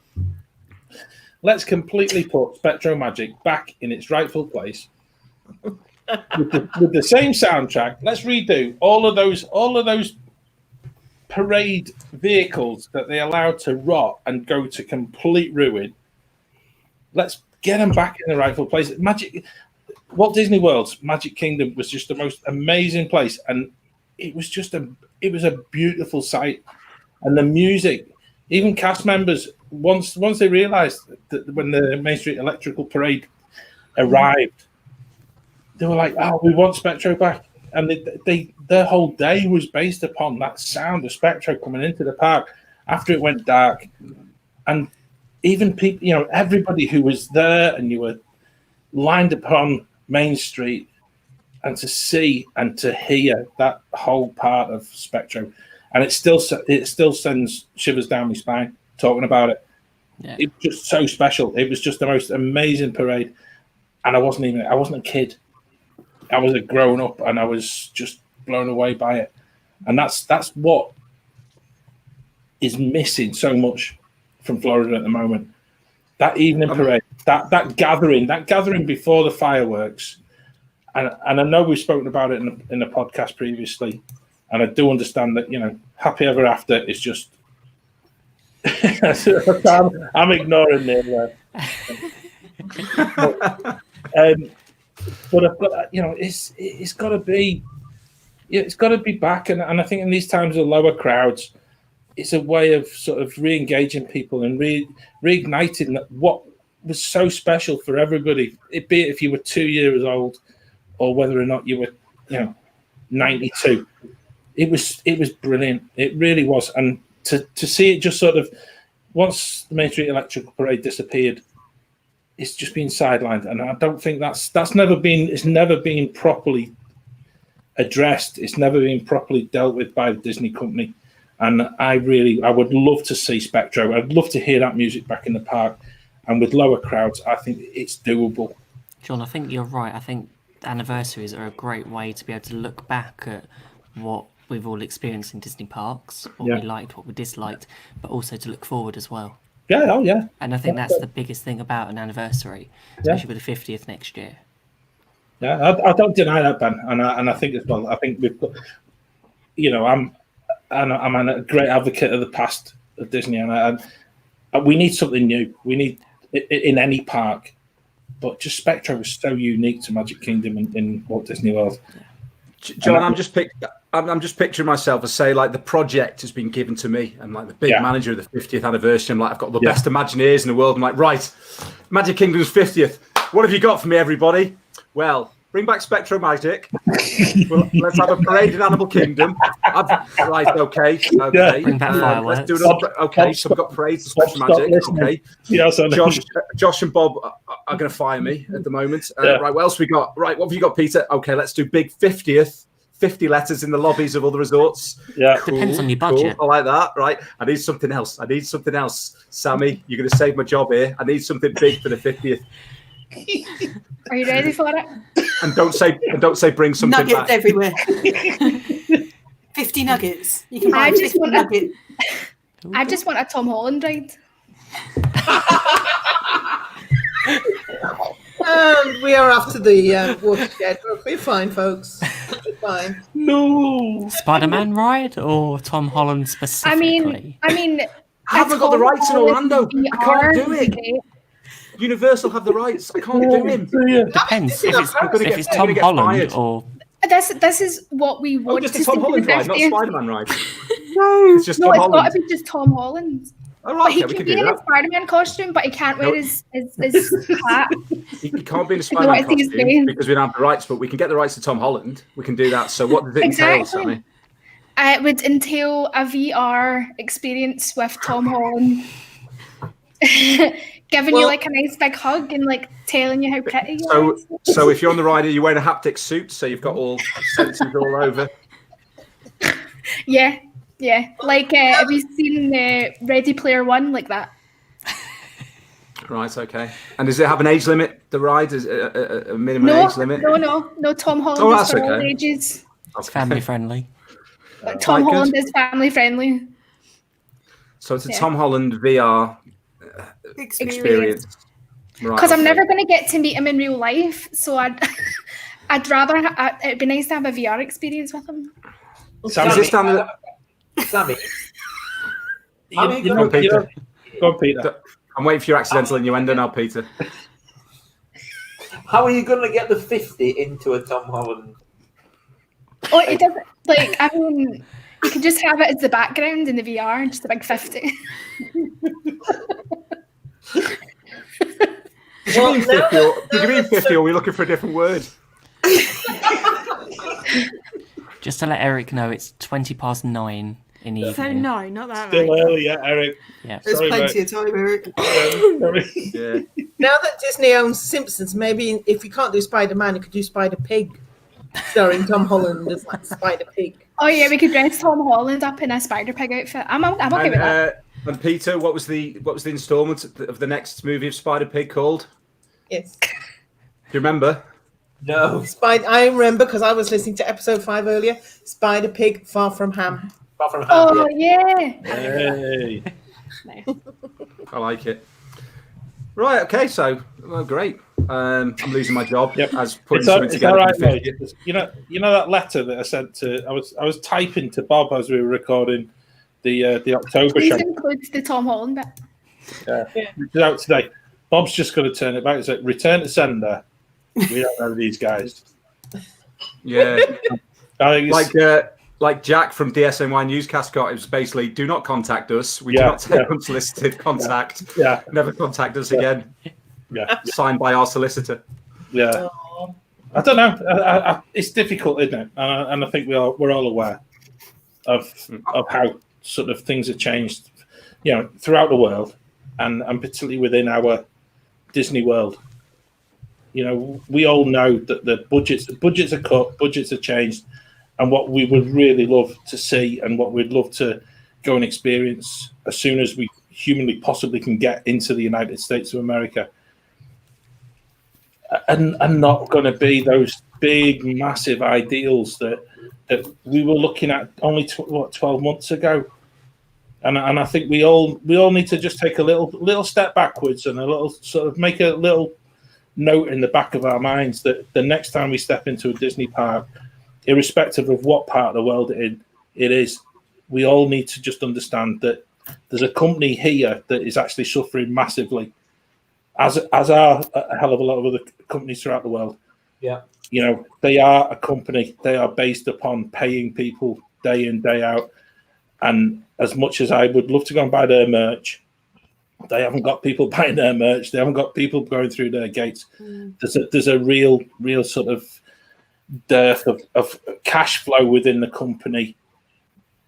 Let's completely put Spectro Magic back in its rightful place with the same soundtrack. Let's redo all of those parade vehicles that they allowed to rot and go to complete ruin. Let's get them back in the rightful place. Walt Disney World's Magic Kingdom was just the most amazing place, and it was a beautiful sight. And the music, even cast members, once they realised that when the Main Street Electrical Parade arrived, they were like, "Oh, we want Spectro back." And their whole day was based upon that sound of Spectro coming into the park after it went dark. And even people, you know, everybody who was there, and you were lined upon Main Street, and to see and to hear that whole part of Spectro, and it still sends shivers down my spine talking about it. Yeah. It was just so special. It was just the most amazing parade, and I wasn't a kid. I was a grown up, and I was just blown away by it. And that's what is missing so much from Florida at the moment. That evening parade, that gathering before the fireworks, and I know we've spoken about it in the podcast previously, and I do understand that, you know, happy ever after is just. I'm ignoring it. But I've got, you know, it's got to be, it's got to be back, and I think in these times of lower crowds, it's a way of sort of re-engaging people and reigniting what was so special for everybody, be it if you were 2 years old or whether or not you were, you know, 92. It was brilliant. It really was, and to see it just sort of once the Main Street Electrical Parade disappeared, it's just been sidelined, and I don't think it's never been properly addressed. It's never been properly dealt with by the Disney company, and I would love to see Spectro. I'd love to hear that music back in the park, and with lower crowds, I think it's doable. John, I think you're right. I think anniversaries are a great way to be able to look back at what we've all experienced in Disney parks, what we liked, what we disliked, but also to look forward as well. Yeah, oh yeah. And I think that's the biggest thing about an anniversary, especially with the 50th next year. Yeah, I don't deny that, Ben, and I think as well. I think we've got, you know, I'm a great advocate of the past of Disney, and we need something new. We need in any park, but just Spectro is so unique to Magic Kingdom in Walt Disney World. John, I'm just picturing myself as, say, like the project has been given to me. I'm like the big manager of the 50th anniversary. I'm like, I've got the best Imagineers in the world. I'm like, right, Magic Kingdom's 50th. What have you got for me, everybody? Well, bring back Spectro Magic. Let's have a parade in Animal Kingdom. Right, okay. Bring back fireworks. Let's do it. Okay, so we've got parades and Spectro Magic. Okay. Yes, Josh and Bob are going to fire me at the moment. Right, what else we got? Right, what have you got, Peter? Okay, let's do big 50th. 50 letters in the lobbies of other resorts. Yeah. Cool, Depends on your budget. Cool. I like that. Right. I need something else. Sammy, you're going to save my job here. I need something big for the 50th. Are you ready for it? And don't say bring something Nuggets back. everywhere. 50 nuggets. You can buy I just 50 want nuggets. I just want a Tom Holland ride. And we are after the watershed. We're fine, folks. We're fine. No. Spider-Man ride or Tom Holland specifically? I mean, I haven't got the rights in Orlando. I can't do it. Universal have the rights. I can't do him. Depends if it's Tom Holland or. This is what we want just to a Tom see. Holland ride, not Spider-Man ride. No, It's just no, Tom it's Holland. got to be just Tom Holland. All But right, he okay, we can can be do in a that. Spider-Man costume, but he can't wear his hat. He can't be in a Spider-Man what he's costume doing. because we don't have the rights, but we can get the rights to Tom Holland. We can do that. So what does it entail, Exactly. Sammy? It would entail a VR experience with Tom Holland. Giving you like a nice big hug and like telling you how pretty you are. So if you're on the ride, you're wearing a haptic suit, so you've got all sensors all over. Yeah. Like, have you seen Ready Player One like that? Right, okay. And does it have an age limit, the ride? Is it a minimum age limit? No. Tom Holland Oh, is that's for all okay. ages. It's family friendly. Tom Right, Holland good. is family friendly. So it's a Tom Holland VR experience. Right, Because I'm okay. never going to get to meet him in real life, so I'd rather it'd be nice to have a VR experience with him. Is this down the... Sammy, You Go know, on, Peter. Go on, Peter. I'm waiting for your accidental innuendo now, Peter. how are you going to get the 50 into a Tom Holland? Oh, it doesn't, like, I mean, you can just have it as the background in the VR, just a big 50. Did you mean 50 or are we looking for a different word? Just to let Eric know, it's 9:20 in the evening. So no, not that Still right. early, yeah, Eric. Yeah. There's Sorry, plenty mate. of time, Eric. Sorry. Yeah. Now that Disney owns Simpsons, maybe if you can't do Spider-Man, you could do Spider-Pig, starring Tom Holland as like Spider-Pig. Oh yeah, we could dress Tom Holland up in a Spider-Pig outfit. I'm okay with that. And Peter, what was the instalment of the next movie of Spider-Pig called? Yes. Do you remember? No, I remember because I was listening to episode 5 earlier. Spider-Pig, Far From Ham. apart from Oh yeah. Hey. I like it. Right. Okay. So, well, great. I'm losing my job Yep. as putting It's something together. all right, for the mate. 50th. You know that letter that I sent to. I was typing to Bob as we were recording the October Please show. include the Tom Holland bit. Which is out today. Bob's just going to turn it back. It's like return to sender. We don't know these guys. Yeah. I think it's, Like Jack from DSNY Newscast got, it was basically, do not contact us. We do Yeah, not take yeah. unsolicited contact. yeah, Never contact us again. yeah, Signed by our solicitor. yeah. I don't know. It's difficult, isn't it? And I think we're all aware of how sort of things have changed, throughout the world, and particularly within our Disney World. We all know that the budgets are cut, budgets are changed, and what we would really love to see, and what we'd love to go and experience as soon as we humanly possibly can get into the United States of America, and not going to be those big, massive ideals that we were looking at only 12 months ago. And I think we all need to just take a little step backwards and a little sort of make a little note in the back of our minds that the next time we step into a Disney park, irrespective of what part of the world it is, we all need to just understand that there's a company here that is actually suffering massively, as are a hell of a lot of other companies throughout the world. Yeah. They are a company. They are based upon paying people day in, day out. And as much as I would love to go and buy their merch, they haven't got people buying their merch. They haven't got people going through their gates. There's a real sort of dearth of cash flow within the company.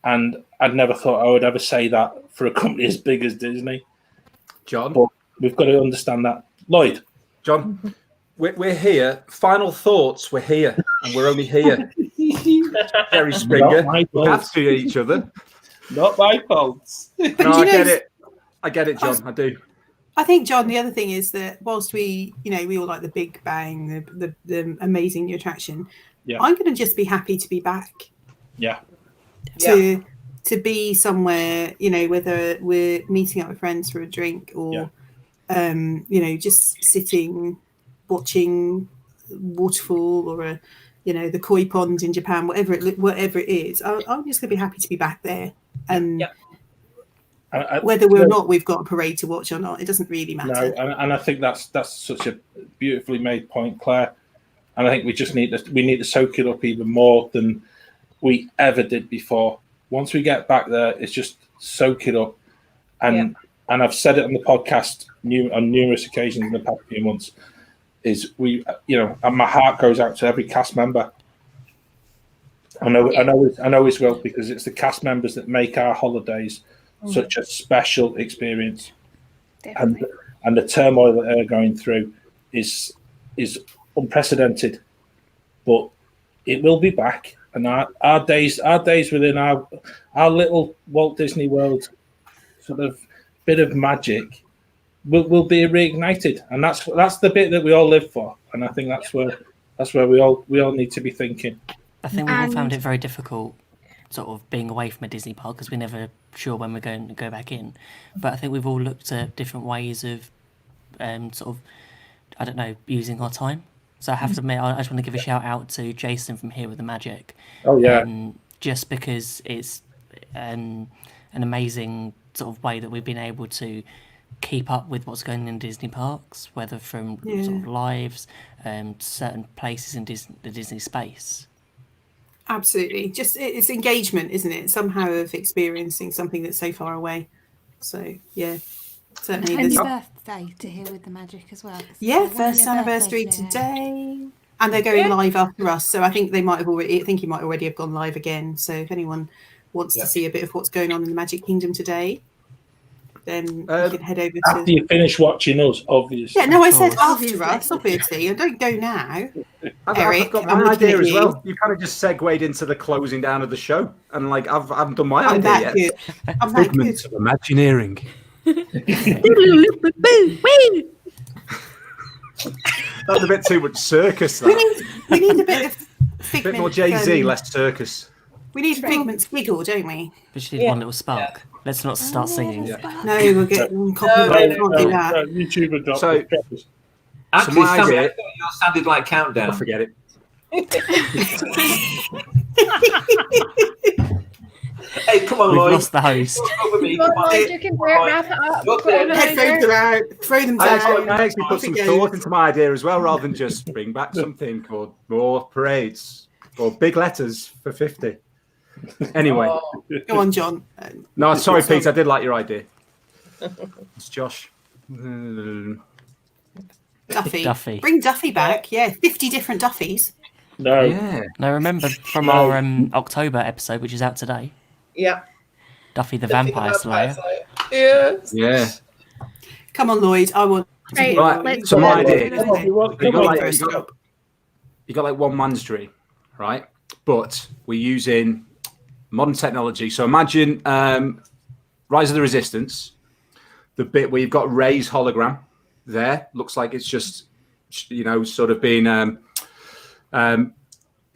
And I'd never thought I would ever say that for a company as big as Disney. John? But we've got to understand that. Lloyd, John, we're here. Final thoughts. We're here, and we're only here. Jerry Springer. We have to see each other. Not my fault. No, I get it. I get it, John. I do. I think, John, the other thing is that whilst we all like the Big Bang, the amazing new attraction, I'm going to just be happy to be back. Yeah. To be somewhere, whether we're meeting up with friends for a drink or, just sitting, watching waterfall or the koi pond in Japan, whatever it is. I'm just going to be happy to be back there, and whether or not we've got a parade to watch or not, it doesn't really matter. No, and I think that's such a beautifully made point, Claire. And I think we just need to soak it up even more than we ever did before. Once we get back there, it's just soak it up. And I've said it on the podcast on numerous occasions in the past few months, is and my heart goes out to every cast member. I know it will, because it's the cast members that make our holidays such a special experience. Definitely. And the turmoil that they're going through is unprecedented, but it will be back. And our days within our little Walt Disney World sort of bit of magic will be reignited, and that's the bit that we all live for. And I think that's where we all need to be thinking. I think we've all found it very difficult, sort of being away from a Disney park, because we're never sure when we're going to go back in. But I think we've all looked at different ways of, using our time. So I have to admit, I just want to give a shout out to Jason from Here with the Magic. Oh yeah. Just because it's an amazing sort of way that we've been able to keep up with what's going on in Disney parks, whether from sort of lives, certain places in the Disney space. Absolutely. Just it's engagement, isn't it? Somehow of experiencing something that's so far away. So yeah, certainly. Happy birthday to Here with the Magic as well. Yeah, first anniversary today. And they're going live after us. So I think he might already have gone live again. So if anyone wants to see a bit of what's going on in the Magic Kingdom today, then you can head over to... After you finish watching us, obviously. Yeah, no, I said after us, obviously. I don't go now. Eric, I've got my idea as well. You kind of just segued into the closing down of the show. And, I haven't done my idea yet. I'm that good. Figments of Imagineering. That's a bit too much circus, that. We need a bit of Figment. A bit more Jay-Z, less circus. We need Figment's giggle, don't we? We just need one little spark. Let's not start singing. No, we'll get copyright. Can't do that. YouTuber drop. Actually, you sounded like Countdown. I'll forget it. Hey, come on, We've Lloyd. lost the host. You can wrap it up. Headphones are out. Throw them down. I actually put some thought into my idea as well, rather than just bring back something called more parades or big letters for 50. Anyway. Go on, John. No, sorry, Pete. I did like your idea. It's Josh. Duffy. Bring Duffy back. Yeah, 50 different Duffys. No. Yeah. No, remember from our October episode, which is out today. Yeah. Duffy the Vampire Slayer. Yes. Yeah. Come on, Lloyd. I want. Right. So my idea. You got like one man's dream, right? But we're using modern technology. So imagine Rise of the Resistance, the bit where you've got Rey's hologram there. Looks like it's just, sort of being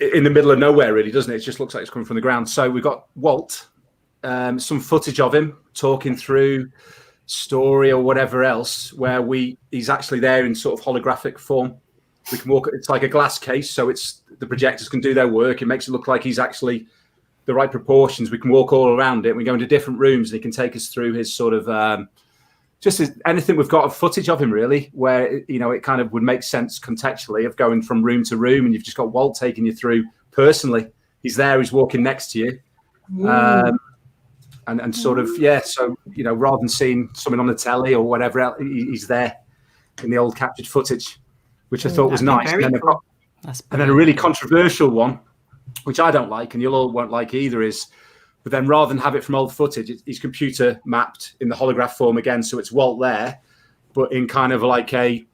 in the middle of nowhere, really, doesn't it? It just looks like it's coming from the ground. So we've got Walt, some footage of him talking through story or whatever else, where he's actually there in sort of holographic form. We can walk. It's like a glass case, so it's the projectors can do their work. It makes it look like he's actually the right proportions. We can walk all around it. We go into different rooms, and he can take us through his sort of anything we've got of footage of him, really, where it kind of would make sense contextually of going from room to room, and you've just got Walt taking you through personally. He's there. He's walking next to you, and sort of So rather than seeing something on the telly or whatever else, he's there in the old captured footage, which I thought was nice. And then a really controversial one, which I don't like, and you all won't like either, is, but then rather than have it from old footage, he's computer mapped in the holograph form again. So it's Walt there, but in kind of like a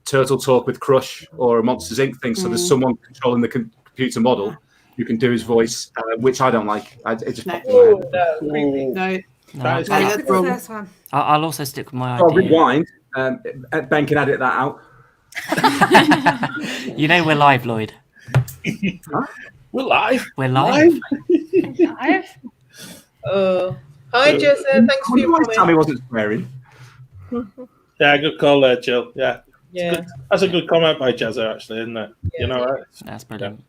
Turtle Talk with Crush or a Monsters Inc. thing. So there's someone controlling the computer model who can do his voice, which I don't like. It just popped in my head. That's wrong. First one. I'll also stick with my I'll idea. rewind. Ben can edit that out. You know we're live, Lloyd. We're live. We're live. Live? Hi, Jessa. Thanks for your Why comment. Sammy wasn't swearing. Yeah, good call there, Jill. Yeah. Yeah. That's a good comment by Jazza, actually, isn't it? You know, right? That's brilliant.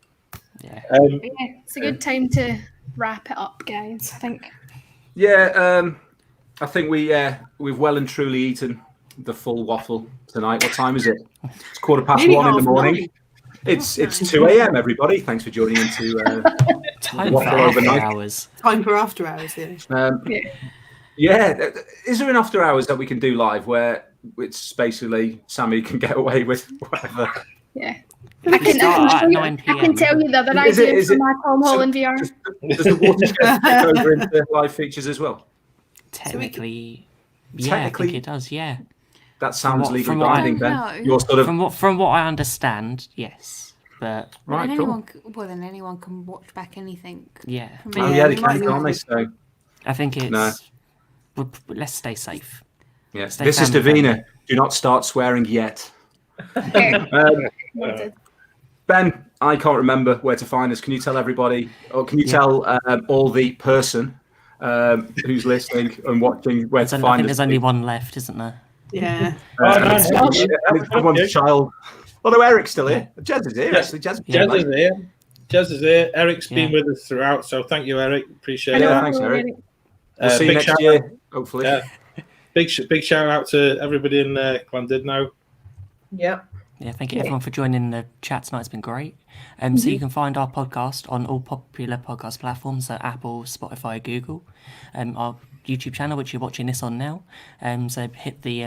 Yeah. Yeah, it's a good time to wrap it up, guys, I think. Yeah, I think we've well and truly eaten the full waffle tonight. What time is it? It's 1:15 in the morning. It's 2 a.m. Everybody, thanks for joining into Time for Waffle after overnight. hours. Time for after hours. Yeah, is there an after hours that we can do live where it's basically Sammy can get away with whatever? Yeah. We start at 9 I p.m. can tell you the other Is it- idea is from it- my Tom Holland VR. Does the watershed take over into live features as well? Technically, I Technically- think it does. Yeah. That sounds From legally what I binding, Ben. know. You're sort of From what I understand, yes. But right. And Cool. then anyone can watch back anything. yeah, From Oh it. yeah, they we might can, can't they? need So I think it's. No. Let's stay safe. yeah. Stay This is family Davina. Do not start swearing yet. Okay. Um, Ben, I can't remember where to find us. Can you tell everybody, or can you tell all the person who's listening and watching where I to think find us? there's only one left, isn't there? Yeah. It's someone's child. Although Eric's still here. Jez is here, actually. Jez, Yeah. Jazz is here. Jazz is here. Eric's been Yeah. with us throughout, so thank you, Eric. Appreciate Yeah, that. thanks, Eric. We'll see you big next shout year, hopefully. Yeah. Big shout out to everybody in Llandudno. Yeah. Yeah, thank you everyone for joining the chat tonight. It's been great. So you can find our podcast on all popular podcast platforms, so Apple, Spotify, Google. Our YouTube channel, which you're watching this on now. So hit the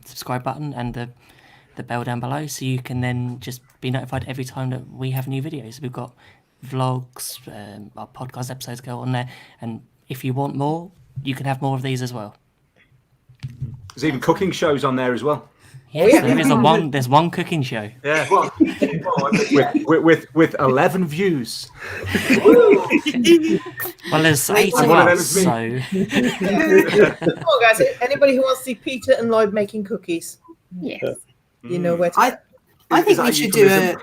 subscribe button and the bell down below, so you can then just be notified every time that we have new videos. We've got vlogs, our podcast episodes go on there, and if you want more, you can have more of these as well. There's even cooking shows on there as well. Yes, yeah. there's one cooking show. Yeah, well, with 11 views. Well, there's 8 of one of them us, is so Come on, guys. Anybody who wants to see Peter and Lloyd making cookies, Yes. you know where to. I think that we a should do a.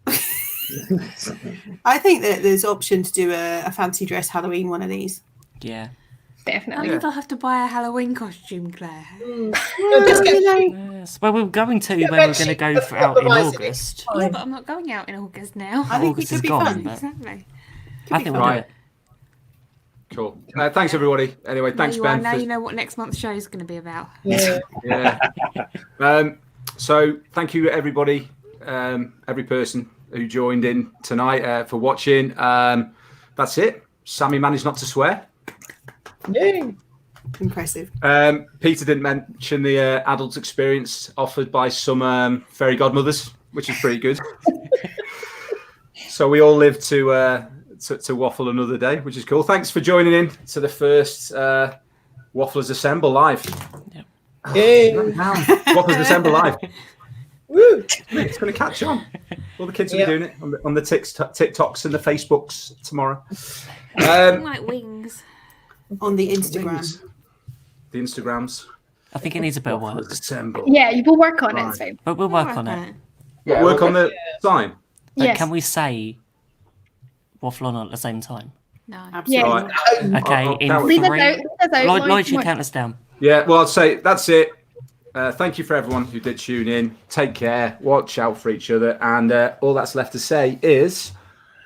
euphemism? I think that there's option to do a fancy dress Halloween one of these. yeah. I Definitely. think I'll have to buy a Halloween costume, Claire. Just get, Yes. Well, we're going to when we're going to go for out in August. Yeah, but I'm not going out in August now. I think August it is could be gone, fun. but Exactly. I think we'll do Right. it. Cool. Thanks, everybody. Anyway, thanks, Ben. Now for- you know what next month's show is going to be about. yeah. Yeah. So thank you, everybody, every person who joined in tonight for watching. That's it. Sammy managed not to swear. Yay. Impressive. Peter didn't mention the adult experience offered by some fairy godmothers, which is pretty good. So we all live to waffle another day, which is cool. Thanks for joining in to the first Wafflers Assemble live. Yay. Wafflers Assemble live. Woo. It's going to catch on. All the kids will Yeah. be doing it on the TikToks and the Facebooks tomorrow. Like wings. On the Instagram. The Instagrams. I think it needs a bit of work, Wafflers Assemble. Yeah, you will work on it. It's fine. but we'll work on it. Yeah, work on the sign. But Yes. can we say Waffle On at the same time? No. Absolutely. Yeah. All right. Okay, I'll in count Leave us 3. out. Leave us out. Lloyd should count us down. Yeah, well, I'd say that's it. Thank you for everyone who did tune in. Take care. Watch out for each other. And all that's left to say is...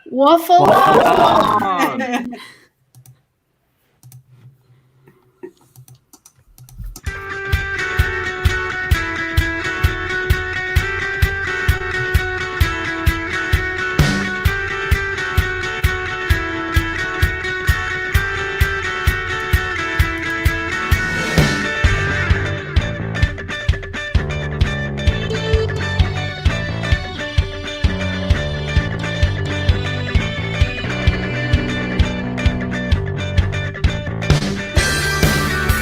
Waffle. Waffle on!